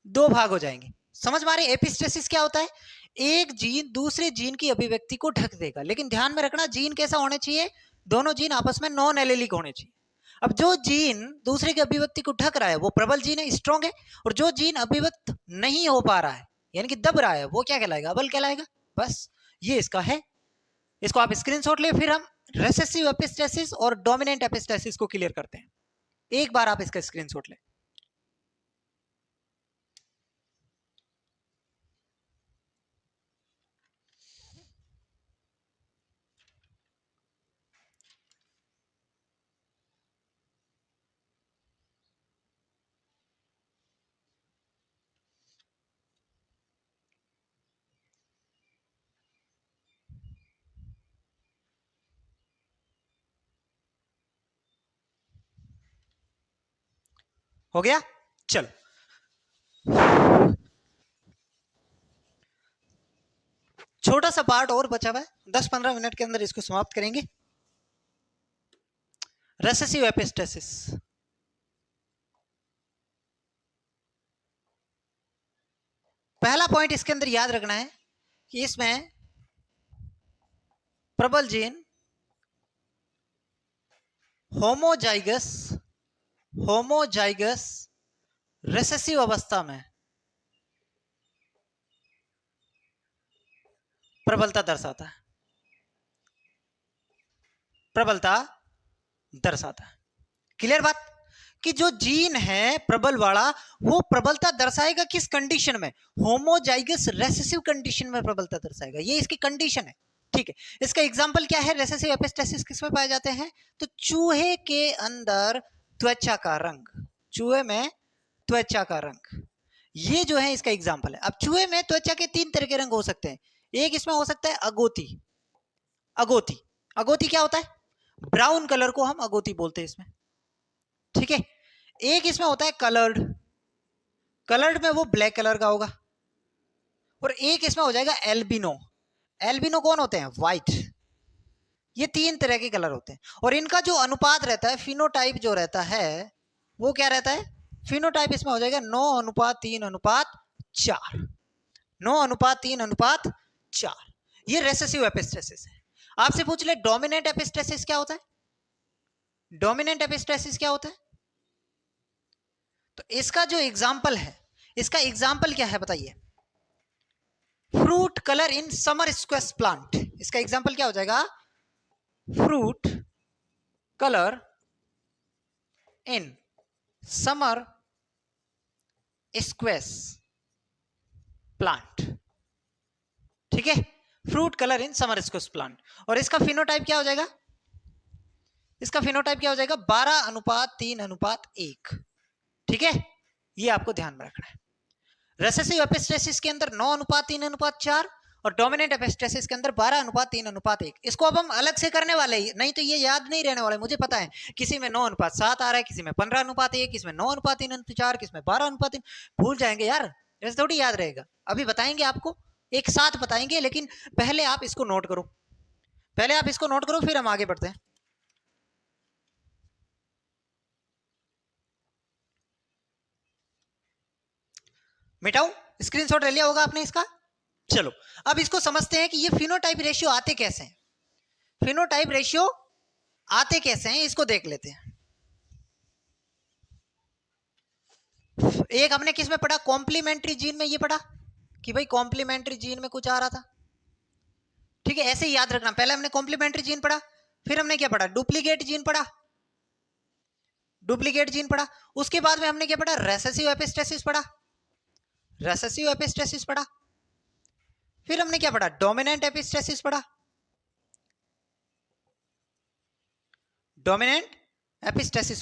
दो भाग हो जाएंगे, समझ में आ रही। एपिस्टेसिस क्या होता है, एक जीन दूसरे जीन की अभिव्यक्ति को ढक देगा, लेकिन ध्यान में रखना जीन कैसा होना चाहिए, दोनों जीन आपस में नॉन एलेलिक होने चाहिए। अब जो जीन दूसरे की अभिव्यक्ति को ढक रहा है वो प्रबल जीन है, स्ट्रॉन्ग है। और जो जीन अभिव्यक्त नहीं हो पा रहा है, यानी कि दब रहा है, वो क्या कहलाएगा, अबल कहलाएगा। बस ये इसका है, इसको आप स्क्रीनशॉट ले। फिर हम रेसेसिव एपिस्टेसिस और डोमिनेंट एपिस्टेसिस को क्लियर करते हैं। एक बार आप इसका स्क्रीनशॉट ले। हो गया, चलो छोटा सा पार्ट और बचा हुआ है, 10-15 मिनट के अंदर इसको समाप्त करेंगे। रेसेसिव एपिस्टेसिस, पहला पॉइंट इसके अंदर याद रखना है कि इसमें प्रबल जीन होमोजाइगस रिसेसिव अवस्था में प्रबलता दर्शाता है, क्लियर बात? कि जो जीन है प्रबल वाला वो प्रबलता दर्शाएगा किस कंडीशन में? होमोजाइगस रेसेसिव कंडीशन में प्रबलता दर्शाएगा, ये इसकी कंडीशन है। ठीक है, इसका एग्जांपल क्या है? रेसेसिव एपिस्टेसिस किसमें पाए जाते हैं? तो चूहे के अंदर त्वचा का रंग, चूहे में त्वचा का रंग, ये जो है इसका एग्जांपल है। अब चूहे में त्वचा के 3 तरह के रंग हो सकते हैं। एक इसमें हो सकता है अगोती। अगोती क्या होता है? ब्राउन कलर को हम अगोती बोलते हैं इसमें। ठीक है, एक इसमें होता है कलर्ड में वो ब्लैक कलर का होगा, और एक इसमें हो जाएगा एल्बिनो कौन होते हैं? व्हाइट। ये 3 तरह के कलर होते हैं, और इनका जो अनुपात रहता है, फिनोटाइप जो रहता है वो क्या रहता है? फिनोटाइप इसमें हो जाएगा 9:3:4, 9:3:4। ये रेसेसिव एपिस्टेसिस है। आपसे पूछ ले डोमिनेंट एपिस्टेसिस क्या होता है? डोमिनेंट एपिस्टेसिस क्या होता है? तो इसका जो एग्जाम्पल है, इसका एग्जाम्पल क्या है बताइए? Fruit colour in summer squash plant. इसका एग्जाम्पल क्या हो जाएगा? Fruit colour in summer squash plant. ठीक है, fruit colour in summer squash plant. और इसका फिनोटाइप क्या हो जाएगा? इसका फिनोटाइप क्या हो जाएगा? 12:3:1। ठीक है, ये आपको ध्यान में रखना है। रेसेसिव एपिस्टेसिस के अंदर 9:3:4 और डोमिनेंट एपिस्टेसिस के अंदर 12:3:1। इसको अब हम अलग से करने वाले हैं, नहीं तो ये याद नहीं रहने वाले। मुझे पता है किसी में 9:7 आ रहा है, किसी में 15:1, किसी में 9:3:4, किसी में 12:3। भूल जाएंगे यार, ऐसे थोड़ी याद रहेगा। अभी बताएंगे आपको, एक साथ बताएंगे, लेकिन पहले आप इसको नोट करो, फिर हम आगे बढ़ते हैं। मिटाओ, स्क्रीनशॉट ले लिया होगा आपने इसका। चलो अब इसको समझते हैं कि ये फिनोटाइप रेशियो आते कैसे हैं। फिनोटाइप रेशियो आते कैसे हैं इसको देख लेते हैं। एक हमने किस में पढ़ा? कॉम्प्लीमेंट्री जीन में ये पढ़ा कि भाई कॉम्प्लीमेंट्री जीन में कुछ आ रहा था। ठीक है, ऐसे ही याद रखना। पहले हमने कॉम्प्लीमेंट्री जीन पढ़ा, फिर हमने क्या पढ़ा? डुप्लीकेट जीन पढ़ा, उसके बाद में हमने क्या पढ़ा? रेसेसिव एपिस्टेसिस पढ़ा, फिर हमने क्या पढ़ा? डोमिनेंट एपिस्टेसिस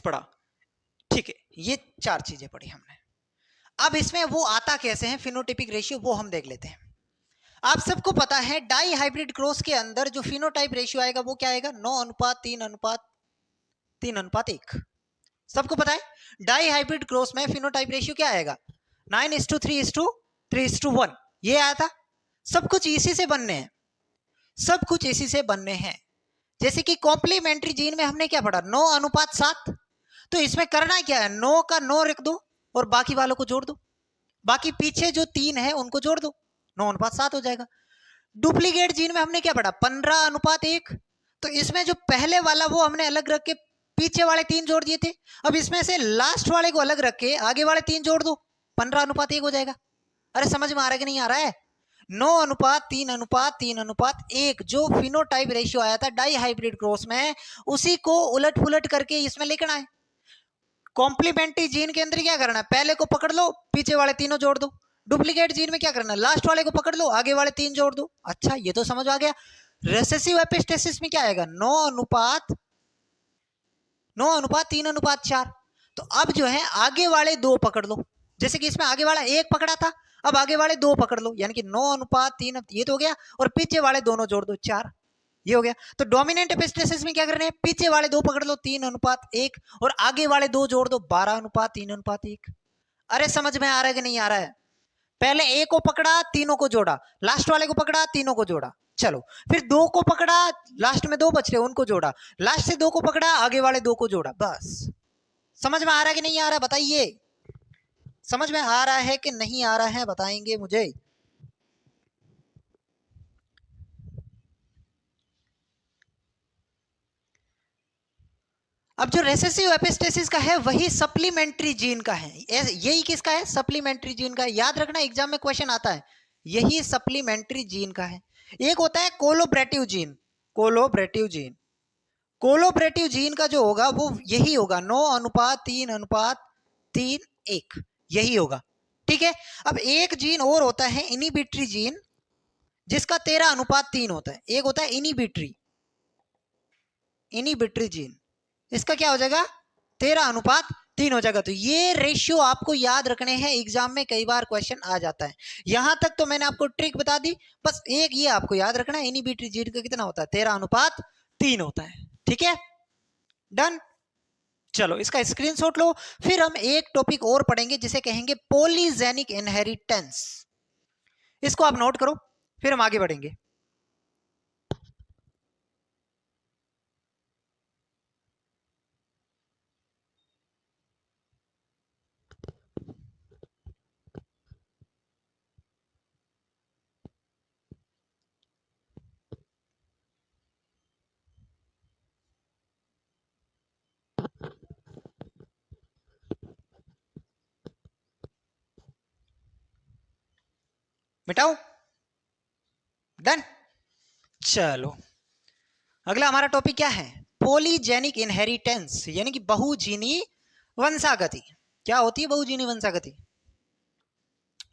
पढ़ा, ठीक है, ये 4 चीजें पढ़ी हमने। अब इसमें वो आता कैसे है फिनोटाइपिक रेशियो, वो हम देख लेते हैं। आप सबको पता है डाई हाइब्रिड क्रॉस के अंदर जो फिनोटाइप रेशियो आएगा वो क्या आएगा? 9:3:1। सबको पता है डाई हाइब्रिड क्रॉस में फिनोटाइप रेशियो क्या आएगा? 9:3:3:1। ये आया था। सब कुछ इसी से बनने हैं। जैसे कि कॉम्प्लीमेंट्री जीन में हमने क्या पढ़ा? 9:7। तो इसमें करना क्या है? 9 का 9 रख दो और बाकी वालों को जोड़ दो, बाकी पीछे जो 3 है उनको जोड़ दो, 9:7 हो जाएगा। डुप्लीकेट जीन में हमने क्या पढ़ा? 15:1। तो इसमें जो पहले वाला वो हमने अलग रख के पीछे वाले 3 जोड़ दिए थे। अब इसमें से लास्ट वाले को अलग रख के आगे वाले 3 जोड़ दो, 15:1 हो जाएगा। अरे समझ में आ रहा है कि नहीं आ रहा है? 9:3:3:1 जो फिनोटाइप रेशियो आया था डाई हाइब्रिड क्रॉस में, उसी को उलट पुलट करके इसमें लिखना है। कॉम्प्लीमेंट्री जीन के अंदर क्या करना है? पहले को पकड़ लो, पीछे वाले तीनों जोड़ दो। डुप्लीकेट जीन में क्या करना है? लास्ट वाले को पकड़ लो, आगे वाले 3 जोड़ दो। अच्छा, ये तो समझ आ गया। रेसेसिव एपिस्टेसिस में क्या आएगा? 9:3:4। तो अब जो है आगे वाले 2 पकड़ लो, जैसे कि इसमें आगे वाला 1 पकड़ा था, अब आगे वाले 2 पकड़ लो, यानी कि 9:3, ये तो हो गया, और पीछे वाले दोनों जोड़ दो, 4, ये हो गया। तो डोमिनेंट एपिस्टेसिस में क्या करना है? पीछे वाले 2 पकड़ लो, 3:1, और आगे वाले 2 जोड़ दो, 12:3:1। अरे समझ में आ रहा है कि नहीं आ रहा है? पहले 1 को पकड़ा, तीनों को जोड़ा, लास्ट वाले को पकड़ा, तीनों को जोड़ा। चलो फिर 2 को पकड़ा, लास्ट में 2 बच रहे उनको जोड़ा, लास्ट से 2 को पकड़ा, आगे वाले 2 को जोड़ा। बस समझ में आ रहा है कि नहीं आ रहा है? बताइए, समझ में आ रहा है कि नहीं आ रहा है? बताएंगे मुझे। अब जो रेसेसिव एपिस्टेसिस का है वही सप्लीमेंट्री जीन का है। यही किसका है? सप्लीमेंट्री जीन का है। याद रखना, एग्जाम में क्वेश्चन आता है, यही सप्लीमेंट्री जीन का है। एक होता है collaborative gene. Collaborative gene, collaborative gene का जो होगा वो यही होगा, 9:3:3:1, यही होगा। ठीक है। अब एक जीन और होता है इनिबिटरी जीन, जिसका 13:3 होता है। एक होता है इनिबिटरी जीन, इसका क्या हो जाएगा? 13:3 हो जाएगा। तो ये रेशियो आपको याद रखने हैं, एग्जाम में कई बार क्वेश्चन आ जाता है। यहां तक तो मैंने आपको ट्रिक बता दी, बस एक ये आपको याद रखना है, इनिबिटरी जीन का कितना होता है? 13:3 होता है। ठीक है, डन। चलो इसका स्क्रीनशॉट लो। फिर हम एक टॉपिक और पढ़ेंगे जिसे कहेंगे पॉलीजेनिक इनहेरिटेंस। इसको आप नोट करो, फिर हम आगे बढ़ेंगे। मिटाओ, डन। चलो अगला हमारा टॉपिक क्या है? पॉलीजेनिक इनहेरिटेंस, यानी कि बहुजीनी वंशागति। क्या होती है बहुजीनी वंशागति?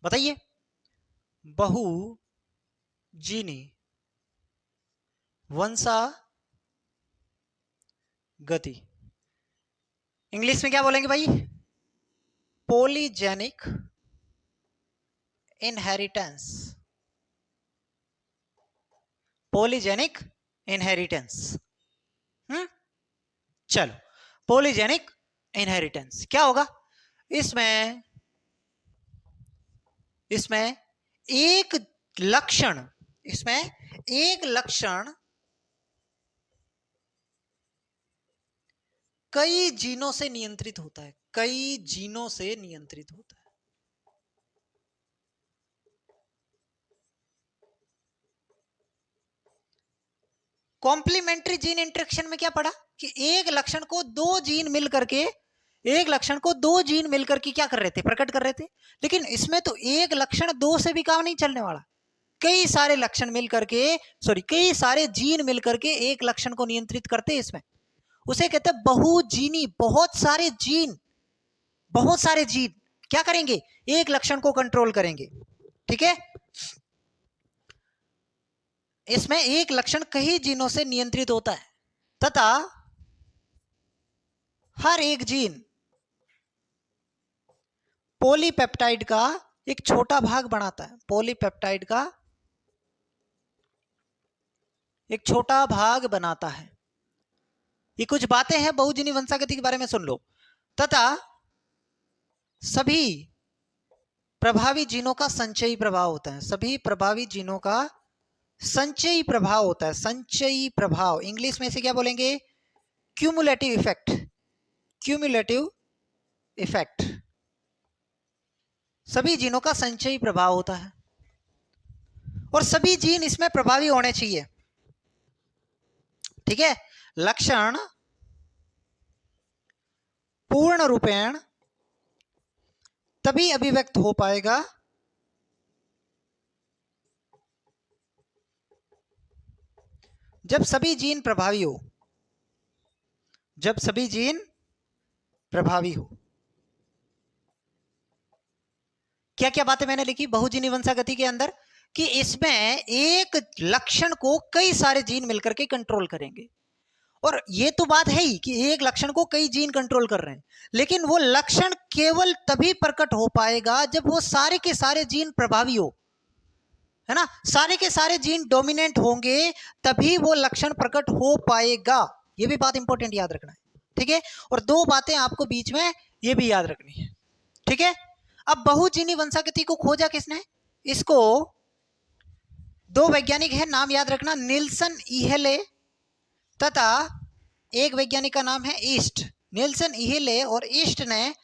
बताइए। बहुजीनी वंशागति इंग्लिश में क्या बोलेंगे भाई? Polygenic inheritance. Polygenic inheritance. चलो, पॉलीजेनिक इनहेरिटेंस क्या होगा? इसमें एक लक्षण, कई जीनों से नियंत्रित होता है। कई जीनों से नियंत्रित होता है। कॉम्प्लीमेंट्री जीन इंटरेक्शन में क्या पढ़ा कि एक लक्षण को दो जीन मिलकर के क्या कर रहे थे? प्रकट कर रहे थे। लेकिन इसमें तो एक लक्षण दो से भी काम नहीं चलने वाला। कई सारे लक्षण मिलकर के, कई सारे जीन मिलकर के एक लक्षण को नियंत्रित करते हैं। इसमें उसे कहते हैं बहुजीनी। बहुत सारे जीन क्या करेंगे? एक लक्षण को कंट्रोल करेंगे। ठीक है। इसमें एक लक्षण कई जीनों से नियंत्रित होता है तथा हर एक जीन पॉलीपेप्टाइड का एक छोटा भाग बनाता है। पॉलीपेप्टाइड का एक छोटा भाग बनाता है। ये कुछ बातें हैं बहुजीनी वंशागति के बारे में, सुन लो। तथा सभी प्रभावी जीनों का संचयी प्रभाव होता है। सभी प्रभावी जीनों का संचयी प्रभाव होता है। संचयी प्रभाव इंग्लिश में इसे क्या बोलेंगे? Cumulative effect. Cumulative effect. सभी जीनों का संचयी प्रभाव होता है और सभी जीन इसमें प्रभावी होने चाहिए। ठीक है। लक्षण पूर्ण रूपेण तभी अभिव्यक्त हो पाएगा जब सभी जीन प्रभावी हो। जब सभी जीन प्रभावी हो। क्या क्या बातें मैंने लिखी बहुजीनी वंशागति के अंदर? कि इसमें एक लक्षण को कई सारे जीन मिलकर के कंट्रोल करेंगे। और ये तो बात है ही कि एक लक्षण को कई जीन कंट्रोल कर रहे हैं, लेकिन वो लक्षण केवल तभी प्रकट हो पाएगा जब वो सारे के सारे जीन प्रभावी हो, है ना। सारे के सारे जीन डोमिनेंट होंगे तभी वो लक्षण प्रकट हो पाएगा। ये भी बात इंपॉर्टेंट याद रखना है। ठीक है। और दो बातें आपको बीच में ये भी याद रखनी है। ठीक है। अब बहुजीनी वंशागति को खोजा किसने? इसको दो वैज्ञानिक है, नाम याद रखना, निल्सन इहेले तथा एक वैज्ञानिक का नाम है ईस्ट। निल्सन इहेले और ईस्ट ने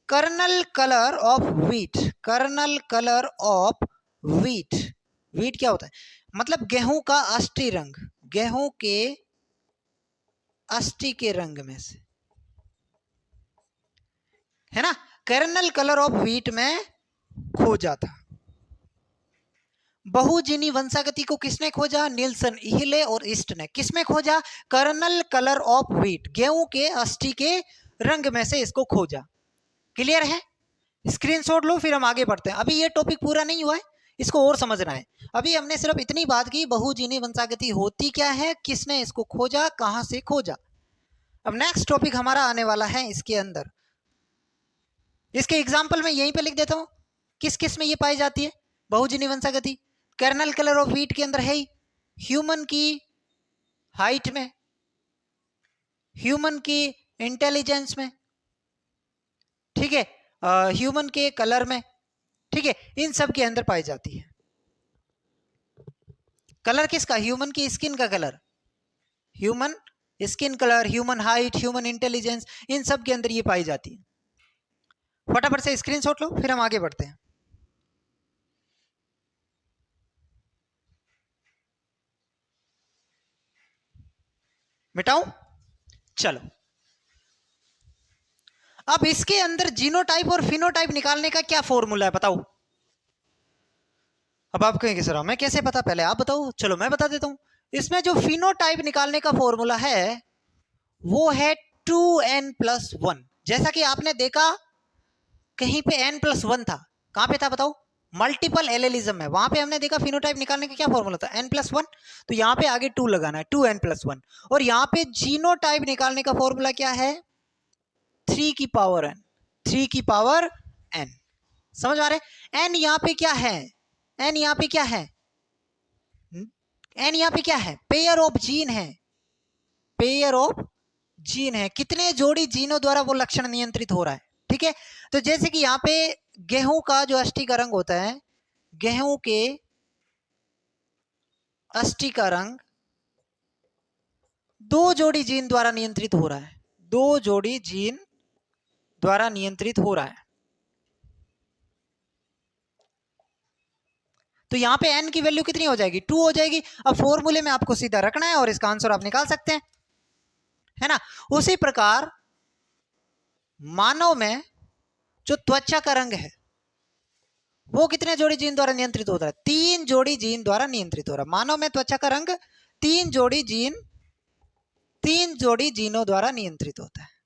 kernel colour of wheat. Kernel colour of wheat. Wheat क्या होता है? मतलब गेहूं का अष्टी रंग। गेहूं के अस्थि के रंग में से, है ना। कर्नल कलर ऑफ व्हीट में खोजा था। बहुजीनी वंशागति को किसने खोजा? नीलसन, इहिले और ईस्ट ने। किसमें खोजा? कर्नल कलर ऑफ व्हीट, गेहूं के अस्थि के रंग में से इसको खोजा। क्लियर है? स्क्रीनशॉट लो, फिर हम आगे बढ़ते हैं। अभी ये टॉपिक पूरा नहीं हुआ है, इसको और समझना है। अभी हमने सिर्फ इतनी बात की, बहुजीनी वंशागति होती क्या है, किसने इसको खोजा, कहां से खोजा। अब नेक्स्ट टॉपिक हमारा आने वाला है इसके अंदर। इसके एग्जाम्पल में यहीं पे लिख देता हूं, किस किस में ये पाई जाती है बहुजीनी वंशागति। कर्नल कलर ऑफ व्हीट के अंदर है ही, ह्यूमन की हाइट में, ह्यूमन की इंटेलिजेंस में, ठीक है, ह्यूमन के कलर में, ठीक है, इन सब के अंदर पाई जाती है। कलर किसका? ह्यूमन की स्किन का colour, human skin colour, human height, human intelligence, इन सब के अंदर ये पाई जाती है। फटाफट से स्क्रीनशॉट लो, फिर हम आगे बढ़ते हैं। मिटाऊं? चलो, अब इसके अंदर जीनोटाइप और फिनोटाइप निकालने का क्या फॉर्मूला है बताओ। अब आप कहेंगे सर हमें कैसे पता, पहले आप बताओ। चलो मैं बता देता हूं। इसमें जो फिनोटाइप निकालने का फॉर्मूला है वो है 2n+1। जैसा कि आपने देखा कहीं पे n+1 था, कहां पे था बताओ? मल्टीपल एलेलिज्म में, वहां पे हमने देखा फिनोटाइप निकालने का क्या फॉर्मूला था? n+1। तो यहाँ पे आगे 2 लगाना है, 2n+1। और यहाँ पे जीनोटाइप निकालने का फॉर्मूला क्या है? 3n, 3n। समझ आ रहे? n यहाँ पे क्या है? n यहाँ पे क्या है? n यहाँ पे क्या है? पेयर ऑफ जीन है, पेयर ऑफ जीन है। कितने जोड़ी जीनों द्वारा वो लक्षण नियंत्रित हो रहा है, ठीक है। तो जैसे कि यहाँ पे गेहूं का जो अष्टि का रंग होता है, गेहूं के अष्टि का रंग 2 जोड़ी जीन द्वारा नियंत्रित हो रहा है, 2 जोड़ी जीन द्वारा नियंत्रित हो रहा है। तो यहाँ पे n की वैल्यू कितनी हो जाएगी? 2 हो जाएगी। अब फॉर्मूले में आपको सीधा रखना है और इसका आंसर आप निकाल सकते हैं, है ना। उसी प्रकार मानव में जो त्वचा का रंग है वो कितने जोड़ी जीन द्वारा नियंत्रित होता है? 3 जोड़ी जीन द्वारा नियंत्रित हो रहा है। मानव में त्वचा का रंग 3 जोड़ी जीन, 3 जोड़ी जीनों द्वारा नियंत्रित होता है।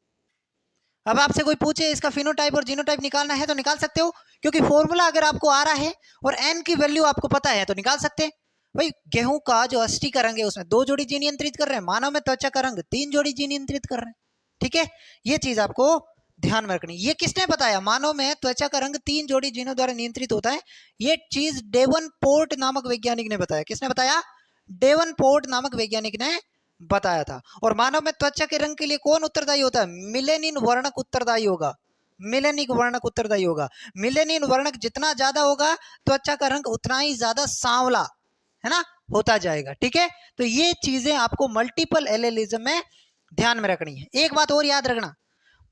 अब आपसे कोई पूछे इसका फिनोटाइप और जीनोटाइप निकालना है तो निकाल सकते हो, क्योंकि फॉर्मूला अगर आपको आ रहा है और n की वैल्यू आपको पता है तो निकाल सकते हैं। भाई गेहूं का जो अष्टि का रंग है उसमें 2 जोड़ी जीन नियंत्रित कर रहे हैं, मानव में त्वचा का रंग 3 जोड़ी जीन नियंत्रित कर रहे हैं, ठीक है। ये चीज आपको ध्यान में रखनी। ये किसने बताया? मानव में त्वचा का रंग 3 जोड़ी जीनों द्वारा नियंत्रित होता है। ये चीज डेवनपोर्ट नामक वैज्ञानिक ने बताया। किसने बताया? डेवनपोर्ट नामक वैज्ञानिक ने बताया था। और मानव में त्वचा के रंग के लिए कौन उत्तरदायी होता है? मिलेनिन वर्णक उत्तरदायी होगा, मिलेनिक वर्णक उत्तरदायी होगा। मिलेनिन वर्णक जितना ज्यादा होगा त्वचा का रंग उतना ही ज्यादा सांवला, है ना, होता जाएगा, ठीक है। तो ये चीजें आपको मल्टीपल एलेलिज्म में ध्यान में रखनी है। एक बात और याद रखना,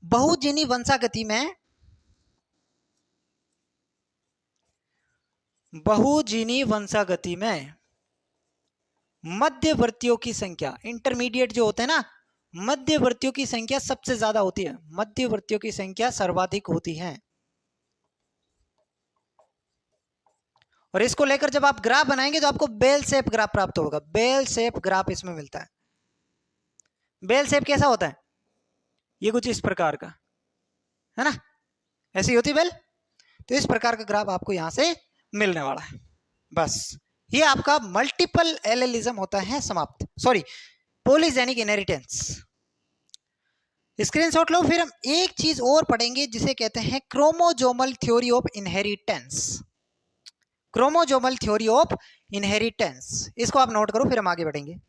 बहुजीनी वंशागति में, बहुजीनी वंशागति में मध्यवर्तियों की संख्या, इंटरमीडिएट जो होते हैं ना, मध्यवर्तियों की संख्या सबसे ज्यादा होती है, मध्यवर्तियों की संख्या सर्वाधिक होती है। और इसको लेकर जब आप ग्राफ बनाएंगे तो आपको बेल शेप ग्राफ प्राप्त होगा। बेल शेप ग्राफ इसमें मिलता है। बेल शेप कैसा होता है? ये कुछ इस प्रकार का, है ना, ऐसी होती बेल। तो इस प्रकार का ग्राफ आपको यहां से मिलने वाला है। बस ये आपका मल्टीपल एलेलिज्म होता है समाप्त, सॉरी पॉलीजेनिक इनहेरिटेंस। स्क्रीनशॉट लो। फिर हम एक चीज और पढ़ेंगे जिसे कहते हैं chromosomal theory of inheritance. Chromosomal theory of inheritance, इसको आप नोट करो, फिर हम आगे बढ़ेंगे।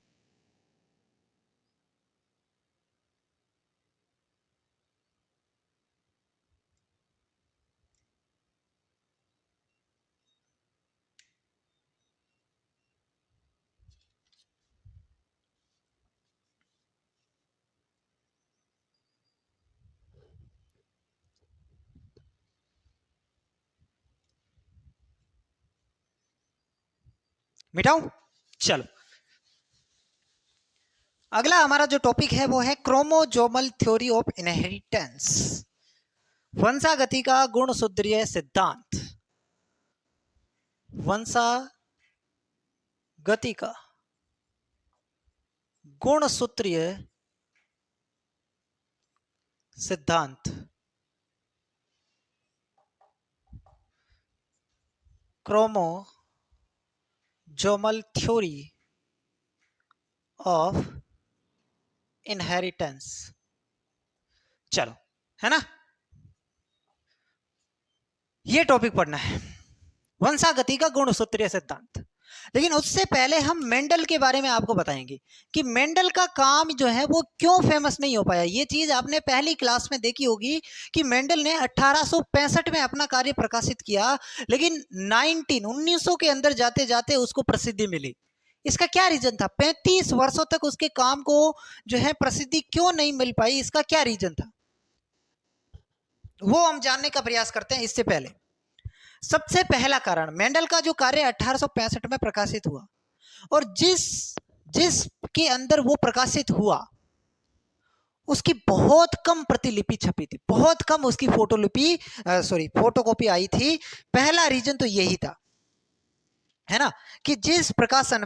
मिटाऊं? चलो, अगला हमारा जो टॉपिक है वो है क्रोमोसोमल थ्योरी ऑफ इनहेरिटेंस, वंशागति का गुणसूत्रीय सिद्धांत। वंशागति का गुणसूत्रीय सिद्धांत, क्रोमोसोमल थ्योरी ऑफ इनहेरिटेंस। चलो, है ना, ये टॉपिक पढ़ना है, वंशागति का गुणसूत्रीय सिद्धांत। लेकिन उससे पहले हम मेंडल के बारे में आपको बताएंगे कि मेंडल का काम जो है वो क्यों फेमस नहीं हो पाया। ये चीज आपने पहली क्लास में देखी होगी कि मेंडल ने 1865 में अपना कार्य प्रकाशित किया, लेकिन 1900 के अंदर जाते जाते उसको प्रसिद्धि मिली। इसका क्या रीजन था? 35 वर्षों तक उसके काम को जो है प्रसिद्धि क्यों नहीं मिल पाई, इसका क्या रीजन था, वो हम जानने का प्रयास करते हैं। इससे पहले सबसे पहला कारण, मेंडल का जो कार्य 1865 में प्रकाशित हुआ और जिस के अंदर वो प्रकाशित हुआ उसकी बहुत कम प्रतिलिपि छपी थी, बहुत कम उसकी फोटोकॉपी आई थी। पहला रीजन तो यही था, है ना, कि जिस प्रकाशन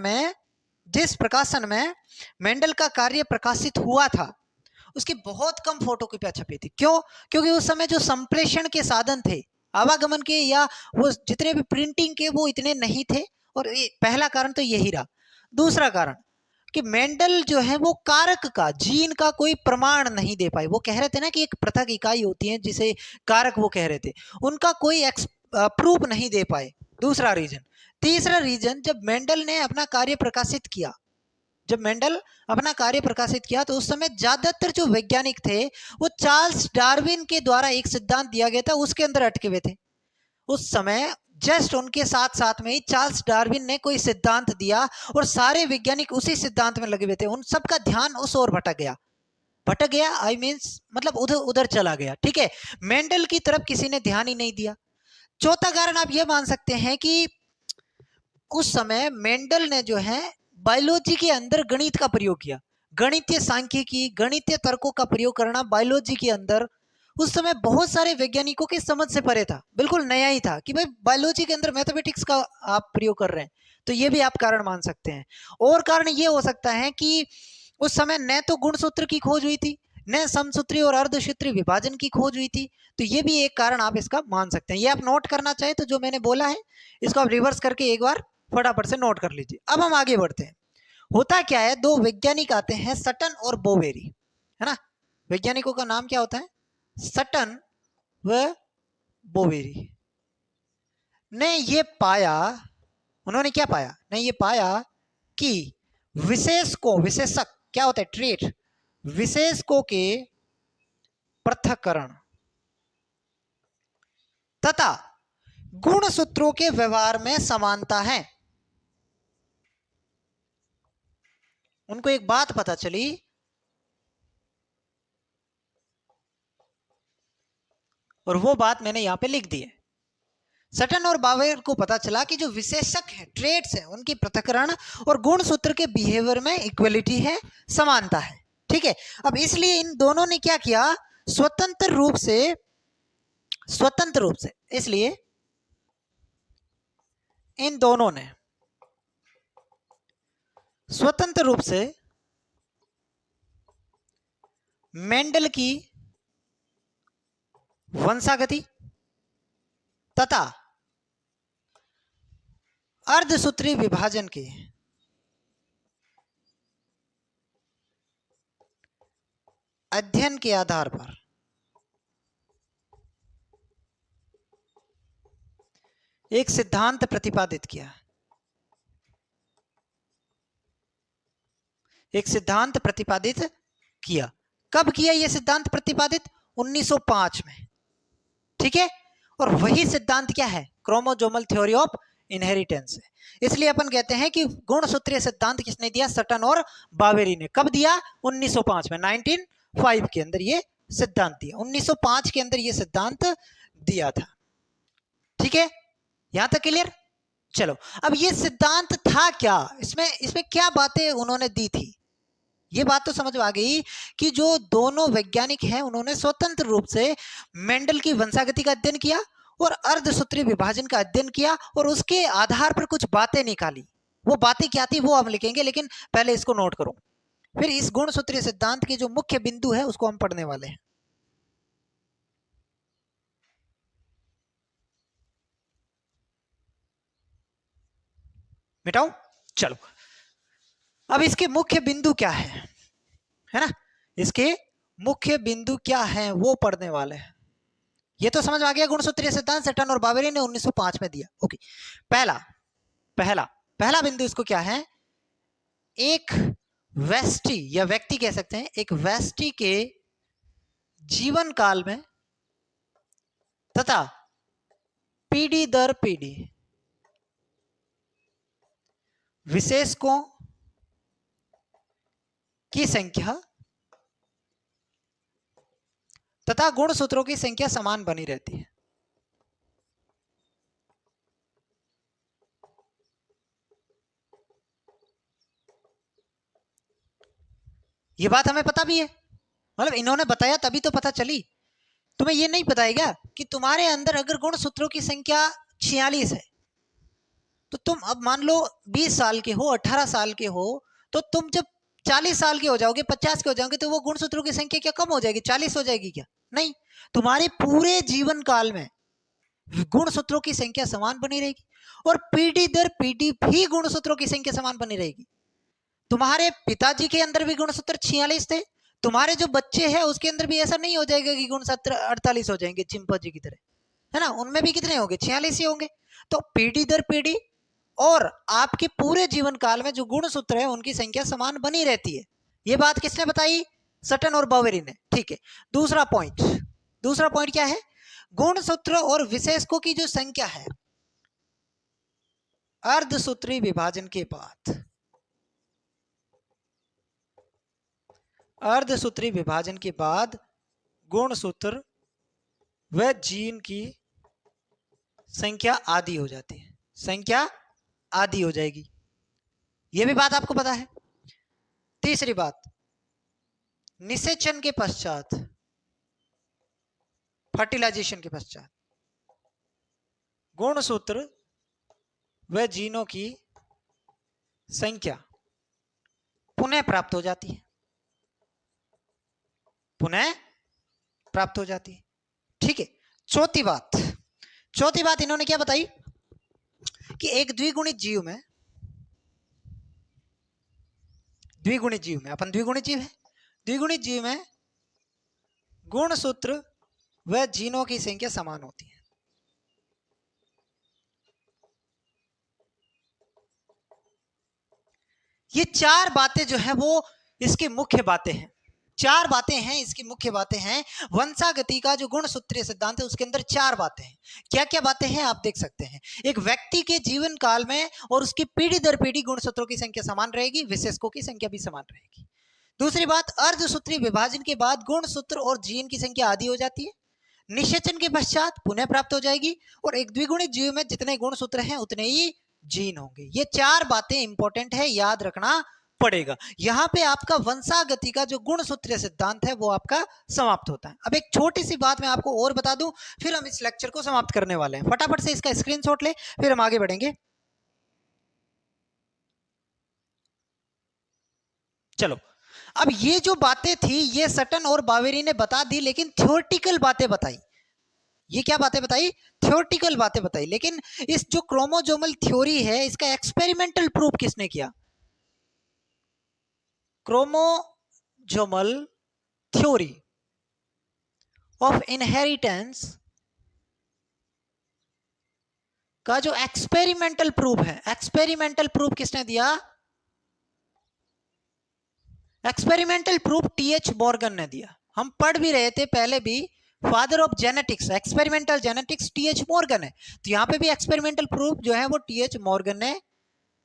में मेंडल का कार्य प्रकाशित हुआ था उसकी बहुत कम फोटोकॉपियां छपी थी। क्यों? क्योंकि उस समय जो संप्रेषण के साधन थे, आवागमन के या वो जितने भी प्रिंटिंग के, वो इतने नहीं थे। और पहला कारण तो यही रहा। दूसरा कारण कि मेंडल जो है वो कारक का, जीन का कोई प्रमाण नहीं दे पाए। वो कह रहे थे ना कि एक पृथक इकाई होती है जिसे कारक वो कह रहे थे, उनका कोई प्रूफ नहीं दे पाए, दूसरा रीजन। तीसरा रीजन, जब मेंडल ने अपना कार्य प्रकाशित किया तो उस समय ज्यादातर जो वैज्ञानिक थे वो चार्ल्स डार्विन के द्वारा एक सिद्धांत दिया गया था उसके अंदर अटके हुए थे। उस समय जस्ट उनके साथ साथ में ही चार्ल्स डार्विन ने कोई सिद्धांत दिया और सारे वैज्ञानिक उसी सिद्धांत में लगे हुए थे। उन सबका ध्यान उस ओर भटक गया, आई मीन्स मतलब उधर चला गया। ठीक है, मेंडल की तरफ किसी ने ध्यान ही नहीं दिया। चौथा कारण आप यह मान सकते हैं कि उस समय मेंडल ने जो है बायोलॉजी के अंदर गणित का प्रयोग किया। गणितीय सांख्यिकी, गणितीय तर्कों का प्रयोग करना बायोलॉजी के अंदर उस समय बहुत सारे वैज्ञानिकों की समझ से परे था, बिल्कुल नया ही था कि भाई बायोलॉजी के अंदर मैथमेटिक्स का आप प्रयोग कर रहे हैं। तो ये भी आप कारण मान सकते हैं। और कारण ये हो सकता है कि उस समय न तो गुणसूत्र की खोज हुई थी, न समसूत्री और अर्धसूत्री विभाजन की खोज हुई थी। तो ये भी एक कारण आप इसका मान सकते हैं। ये आप नोट करना चाहे तो जो मैंने बोला है इसको आप रिवर्स करके एक बार फटाफट से नोट कर लीजिए। अब हम आगे बढ़ते हैं। होता क्या है, दो वैज्ञानिक आते हैं, सटन और बोवेरी, है ना। वैज्ञानिकों का नाम क्या होता है? सटन व बोवेरी ने ये पाया, उन्होंने क्या पाया? ने ये पाया कि विशेषक क्या होता है? ट्रेट, विशेषकों के पृथक्करण तथा गुणसूत्रों के व्यवहार में समानता है। उनको एक बात पता चली, और वो बात मैंने यहां पे लिख दी है। सटन और बावेर को पता चला कि जो विशेषक है, ट्रेट्स है, उनकी पृथक्करण और गुणसूत्र के बिहेवियर में इक्वलिटी है, समानता है। ठीक है, अब इसलिए इन दोनों ने क्या किया, स्वतंत्र रूप से इसलिए इन दोनों ने स्वतंत्र रूप से मेंडल की वंशागति तथा अर्धसूत्री विभाजन के अध्ययन के आधार पर एक सिद्धांत प्रतिपादित किया। कब किया यह सिद्धांत प्रतिपादित? 1905 में। ठीक है, और वही सिद्धांत क्या है? क्रोमोसोमल थ्योरी ऑफ इनहेरिटेंस है। इसलिए अपन कहते हैं कि गुणसूत्रीय सिद्धांत किसने दिया? सटन और बावेरी ने। कब दिया? 1905 में, 1905 के अंदर ये सिद्धांत दिया, 1905 के अंदर ये सिद्धांत दिया था। ठीक है, यहां तक क्लियर? चलो, अब ये सिद्धांत था क्या, इसमें क्या बातें उन्होंने दी थी? ये बात तो समझ में आ गई कि जो दोनों वैज्ञानिक हैं उन्होंने स्वतंत्र रूप से मेंडल की वंशागति का अध्ययन किया और अर्धसूत्री विभाजन का अध्ययन किया और उसके आधार पर कुछ बातें निकाली। वो बातें क्या थी वो हम लिखेंगे, लेकिन पहले इसको नोट करो। फिर इस गुणसूत्रीय सिद्धांत के जो मुख्य बिंदु है उसको हम पढ़ने वाले हैं। मिटाओ, चलो। अब इसके मुख्य बिंदु क्या है ना, इसके मुख्य बिंदु क्या है वो पढ़ने वाले हैं। ये तो समझ आ गया गुणसूत्रीय सिद्धांत सटन और बावेरी ने 1905 में दिया। ओके, पहला पहला पहला बिंदु इसको क्या है, एक व्यष्टि या व्यक्ति कह सकते हैं, एक व्यष्टि के जीवन काल में तथा पीढ़ी दर पीढ़ी विशेषकों की संख्या तथा गुणसूत्रों की संख्या समान बनी रहती है। ये बात हमें पता भी है, मतलब इन्होंने बताया तभी तो पता चली। तुम्हें ये नहीं बताएगा कि तुम्हारे अंदर अगर गुणसूत्रों की संख्या 46 है तो तुम अब मान लो 20 साल के हो, 18 साल के हो, तो तुम जब 40 साल के हो जाओगे, 50 के हो जाओगे, तो वो गुणसूत्रों की संख्या क्या कम हो जाएगी, 40 हो जाएगी क्या? नहीं, तुम्हारे पूरे जीवन काल में गुणसूत्रों की संख्या समान बनी रहेगी और पीढ़ी दर पीढ़ी भी गुणसूत्रों की संख्या समान बनी रहेगी। तुम्हारे पिताजी के अंदर भी गुणसूत्र 46 थे, तुम्हारे जो बच्चे हैं उसके अंदर भी ऐसा नहीं हो जाएगा कि गुणसूत्र 48 हो जाएंगे चिंपांजी की तरह, है ना, उनमें भी कितने होंगे, 46 ही होंगे। तो पीढ़ी दर पीढ़ी और आपके पूरे जीवन काल में जो गुणसूत्र है उनकी संख्या समान बनी रहती है। ये बात किसने बताई, सटन और बावेरी ने। ठीक है, दूसरा पॉइंट, दूसरा पॉइंट क्या है, गुणसूत्र और विशेषकों की जो संख्या है अर्धसूत्री विभाजन के बाद, अर्धसूत्री विभाजन के बाद गुणसूत्र व जीन की संख्या आधी हो जाती है, संख्या आधी हो जाएगी। यह भी बात आपको पता है। तीसरी बात, निषेचन के पश्चात, फर्टिलाइजेशन के पश्चात गुणसूत्र व जीनों की संख्या पुनः प्राप्त हो जाती है, पुनः प्राप्त हो जाती है। ठीक है, चौथी बात, चौथी बात इन्होंने क्या बताई कि एक द्विगुणित जीव में, द्विगुणित जीव में, अपन द्विगुणित जीव है, द्विगुणित जीव में गुणसूत्र व जीनों की संख्या समान होती है। ये चार बातें जो है वो इसकी मुख्य बातें हैं, चार बातें हैं इसकी मुख्य बातें हैं। वंशागति का जो गुणसूत्रीय सिद्धांत है उसके अंदर चार बातें हैं। क्या क्या बातें हैं आप देख सकते हैं, एक व्यक्ति के जीवन काल में और उसकी पीढ़ी दर पीढ़ी गुणसूत्रों की संख्या समान रहेगी, विशेषकों की संख्या भी समान रहेगी। दूसरी बात, अर्धसूत्री विभाजन के बाद गुणसूत्र और जीन की संख्या आधी हो जाती है, निषेचन के पश्चात पुनः प्राप्त हो जाएगी और एक द्विगुणित जीव में जितने गुणसूत्र हैं उतने ही जीन होंगे। ये चार बातें इंपॉर्टेंट है, याद रखना पड़ेगा। यहां पे आपका वंशागति का जो गुणसूत्रीय सिद्धांत है वो आपका समाप्त होता है। अब एक छोटी सी बात मैं आपको और बता दूं, फिर हम इस लेक्चर को समाप्त करने वाले हैं। फटाफट से इसका स्क्रीनशॉट ले, फिर हम आगे बढ़ेंगे। चलो, अब ये जो बातें थी ये सटन और बावेरी ने बता दी, लेकिन थ्योरेटिकल बातें बताई। ये क्या बातें बताई, थ्योरेटिकल बातें बताई। लेकिन इस जो क्रोमोजोमल थ्योरी है इसका एक्सपेरिमेंटल प्रूफ किसने किया, क्रोमोजोमल थ्योरी ऑफ इनहेरिटेंस का जो एक्सपेरिमेंटल प्रूफ है, एक्सपेरिमेंटल प्रूफ किसने दिया, एक्सपेरिमेंटल प्रूफ टीएच मॉर्गन ने दिया। हम पढ़ भी रहे थे पहले भी, father of genetics, experimental genetics T H Morgan है। तो यहाँ पे भी एक्सपेरिमेंटल प्रूफ जो है वो टीएच मॉर्गन ने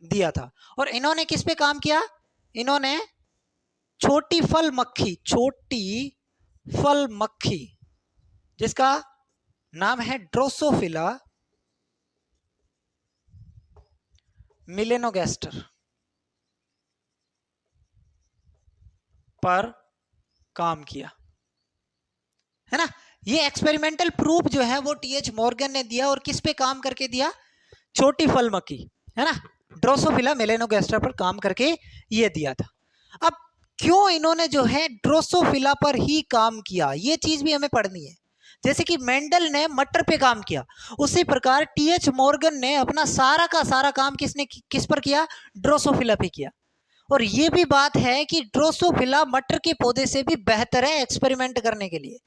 दिया था। और इन्होंने किस पे काम किया, इन्होंने छोटी फल मक्खी, छोटी फल मक्खी जिसका नाम है ड्रोसोफिला मिलेनोगेस्टर, पर काम किया, है ना। ये एक्सपेरिमेंटल प्रूफ जो है वो टीएच मॉर्गन ने दिया, और किस पे काम करके दिया? छोटी फल मक्खी, है ना, ड्रोसोफिला मेलेनोगास्ट्रा पर काम करके ये दिया था। अब क्यों इन्होंने जो है ड्रोसोफिला पर ही काम किया, ये चीज भी हमें पढ़नी है। जैसे कि मेंडल ने मटर पे काम किया, उसी प्रकार टीएच मॉर्गन ने अपना सारा का सारा काम किस पर किया? ड्रोसोफिला पे किया। और ये भी बात है कि ड्रोसोफिला मटर के पौधे से भी बेहतर है एक्सपेरिमेंट करने के लिए।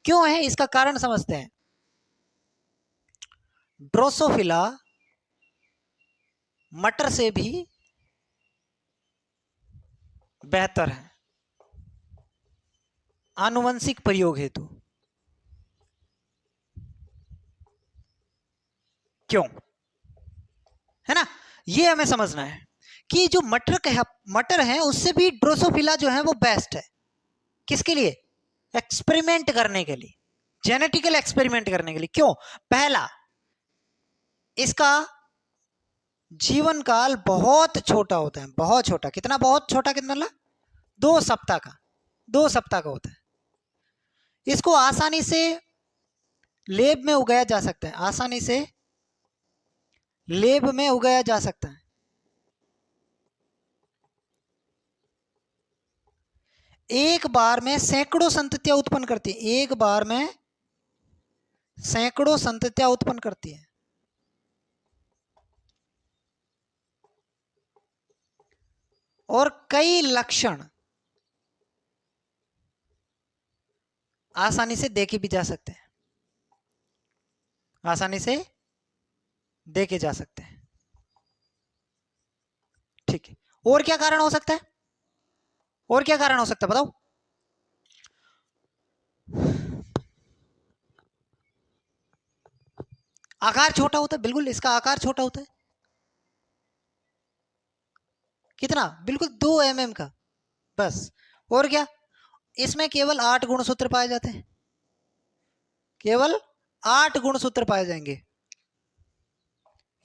क्यों है, इसका कारण समझते हैं। ड्रोसोफिला मटर से भी बेहतर है आनुवंशिक प्रयोग हेतु। क्यों, है ना, ये हमें समझना है कि जो मटर है उससे भी ड्रोसोफिला जो है वो बेस्ट है। किसके लिए? एक्सपेरिमेंट करने के लिए, जेनेटिकल एक्सपेरिमेंट करने के लिए। क्यों? पहला, इसका जीवन काल बहुत छोटा होता है, बहुत छोटा। कितना बहुत छोटा? कितना? मतलब 2 सप्ताह का, 2 सप्ताह का होता है। इसको आसानी से लेब में उगाया जा सकता है, आसानी से लेब में उगाया जा सकता है। एक बार में सैकड़ों संततियां उत्पन्न करती है, एक बार में सैकड़ों संततियां उत्पन्न करती है। और कई लक्षण आसानी से देखे भी जा सकते हैं, आसानी से देखे जा सकते हैं। ठीक है, और क्या कारण हो सकता है? और क्या कारण हो सकता है बताओ? आकार छोटा होता है, बिल्कुल इसका आकार छोटा होता है। कितना? बिल्कुल 2 mm का, बस। और क्या? इसमें केवल 8 गुणसूत्र पाए जाते हैं, केवल 8 गुणसूत्र पाए जाएंगे।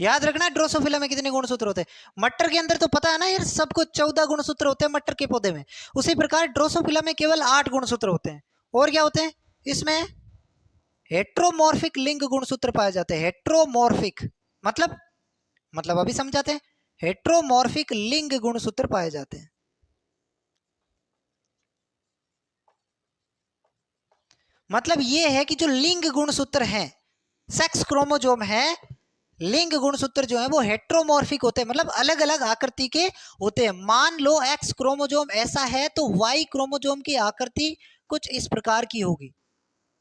याद रखना ड्रोसोफिला में कितने गुणसूत्र होते हैं। मटर के अंदर तो पता है ना यार, सबको 14 गुणसूत्र होते हैं मटर के पौधे में। उसी प्रकार ड्रोसोफिला में केवल 8 गुणसूत्र होते हैं। और क्या होते हैं इसमें? हेट्रोमॉर्फिक लिंग गुणसूत्र पाए जाते हैं। हेट्रोमॉर्फिक मतलब अभी समझाते हैं। हेट्रोमॉर्फिक लिंग गुणसूत्र पाए जाते हैं। मतलब ये है कि जो लिंग गुणसूत्र है, सेक्स क्रोमोजोम है, लिंग गुणसूत्र जो है वो हेट्रोमॉर्फिक होते हैं, मतलब अलग अलग आकृति के होते हैं। मान लो एक्स क्रोमोजोम ऐसा है तो वाई क्रोमोजोम की आकृति कुछ इस प्रकार की होगी।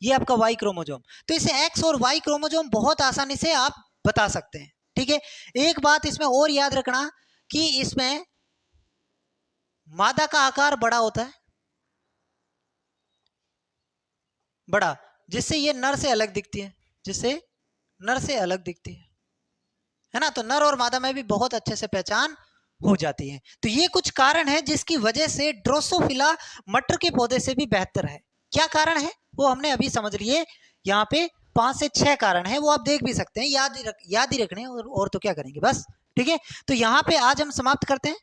ये आपका वाई क्रोमोजोम, तो इसे एक्स और वाई क्रोमोजोम बहुत आसानी से आप बता सकते हैं। ठीक है, एक बात इसमें और याद रखना कि इसमें मादा का आकार बड़ा होता है, बड़ा, जिससे ये नर से अलग दिखती है, जिससे नर से अलग दिखती है ना। तो नर और मादा में भी बहुत अच्छे से पहचान हो जाती है। तो ये कुछ कारण है जिसकी वजह से ड्रोसोफिला मटर के पौधे से भी बेहतर है। क्या कारण है वो हमने अभी समझ लिए। यहाँ पे 5 से 6 कारण है, वो आप देख भी सकते हैं, याद ही रखने, और तो क्या करेंगे बस। ठीक है, तो यहाँ पे आज हम समाप्त करते हैं,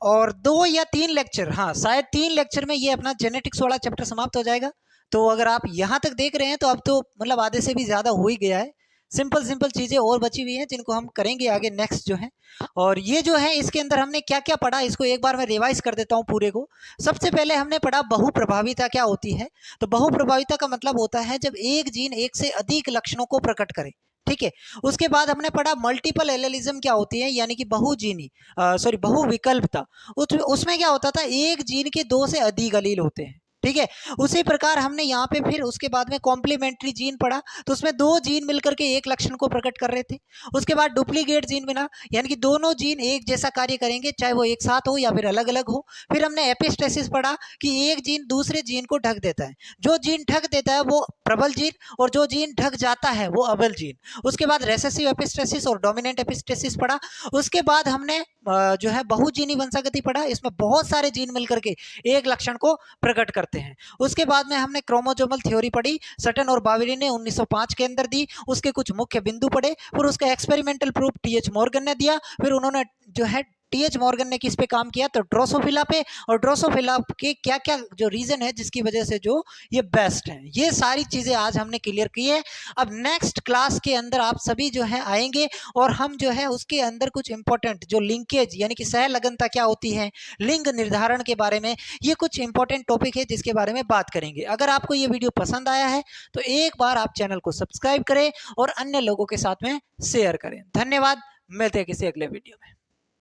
और 2 या 3 लेक्चर, हाँ शायद 3 लेक्चर में ये अपना जेनेटिक्स वाला चैप्टर समाप्त हो जाएगा। तो अगर आप यहाँ तक देख रहे हैं तो अब तो मतलब आधे से भी ज़्यादा हो ही गया है। सिंपल चीज़ें और बची हुई हैं जिनको हम करेंगे आगे नेक्स्ट जो है। और ये जो है इसके अंदर हमने क्या क्या पढ़ा, इसको एक बार मैं रिवाइज कर देता हूँ पूरे को। सबसे पहले हमने पढ़ा बहुप्रभाविता क्या होती है। तो बहुप्रभाविता का मतलब होता है जब एक जीन एक से अधिक लक्षणों को प्रकट करे। ठीक है, उसके बाद हमने पढ़ा मल्टीपल एलेलिज्म क्या होती है, यानी कि बहुविकल्पता। उसमें क्या होता था, एक जीन के 2 से अधिक एलील होते हैं। ठीक है, उसी प्रकार हमने यहाँ पे फिर उसके बाद में कॉम्प्लीमेंट्री जीन पढ़ा, तो उसमें 2 जीन मिलकर के एक लक्षण को प्रकट कर रहे थे। उसके बाद डुप्लीकेट जीन बना, यानी कि दोनों जीन एक जैसा कार्य करेंगे, चाहे वो एक साथ हो या फिर अलग अलग हो। फिर हमने एपिस्टेसिस पढ़ा कि एक जीन दूसरे जीन को ढक देता है, जो जीन ढक देता है वो प्रबल जीन, और जो जीन ढक जाता है वो अबल जीन। उसके बाद रेसेसिव एपिस्टेसिस और डोमिनेंट एपिस्टेसिस पढ़ा। उसके बाद हमने जो है बहुजीनी वंशागति पढ़ा, इसमें बहुत सारे जीन मिलकर के एक लक्षण को प्रकट करते हैं। उसके बाद में हमने क्रोमोजोमल थ्योरी पढ़ी, सटन और बावेरी ने 1905 के अंदर दी, उसके कुछ मुख्य बिंदु पढ़े। फिर उसका एक्सपेरिमेंटल प्रूफ टीएच मॉर्गन ने दिया। फिर उन्होंने जो है टीएच मॉर्गन ने किस पे काम किया, तो ड्रोसोफिला पे, और ड्रोसोफिला के क्या क्या जो रीजन है जिसकी वजह से जो ये बेस्ट है, ये सारी चीजें आज हमने क्लियर की है। अब नेक्स्ट क्लास के अंदर आप सभी जो है आएंगे और हम जो है उसके अंदर कुछ इंपॉर्टेंट जो लिंकेज यानी कि सहलगनता क्या होती है, लिंग निर्धारण के बारे में, ये कुछ इंपॉर्टेंट टॉपिक है जिसके बारे में बात करेंगे। अगर आपको ये वीडियो पसंद आया है तो एक बार आप चैनल को सब्सक्राइब करें और अन्य लोगों के साथ में शेयर करें। धन्यवाद, मिलते हैं किसी अगले वीडियो में।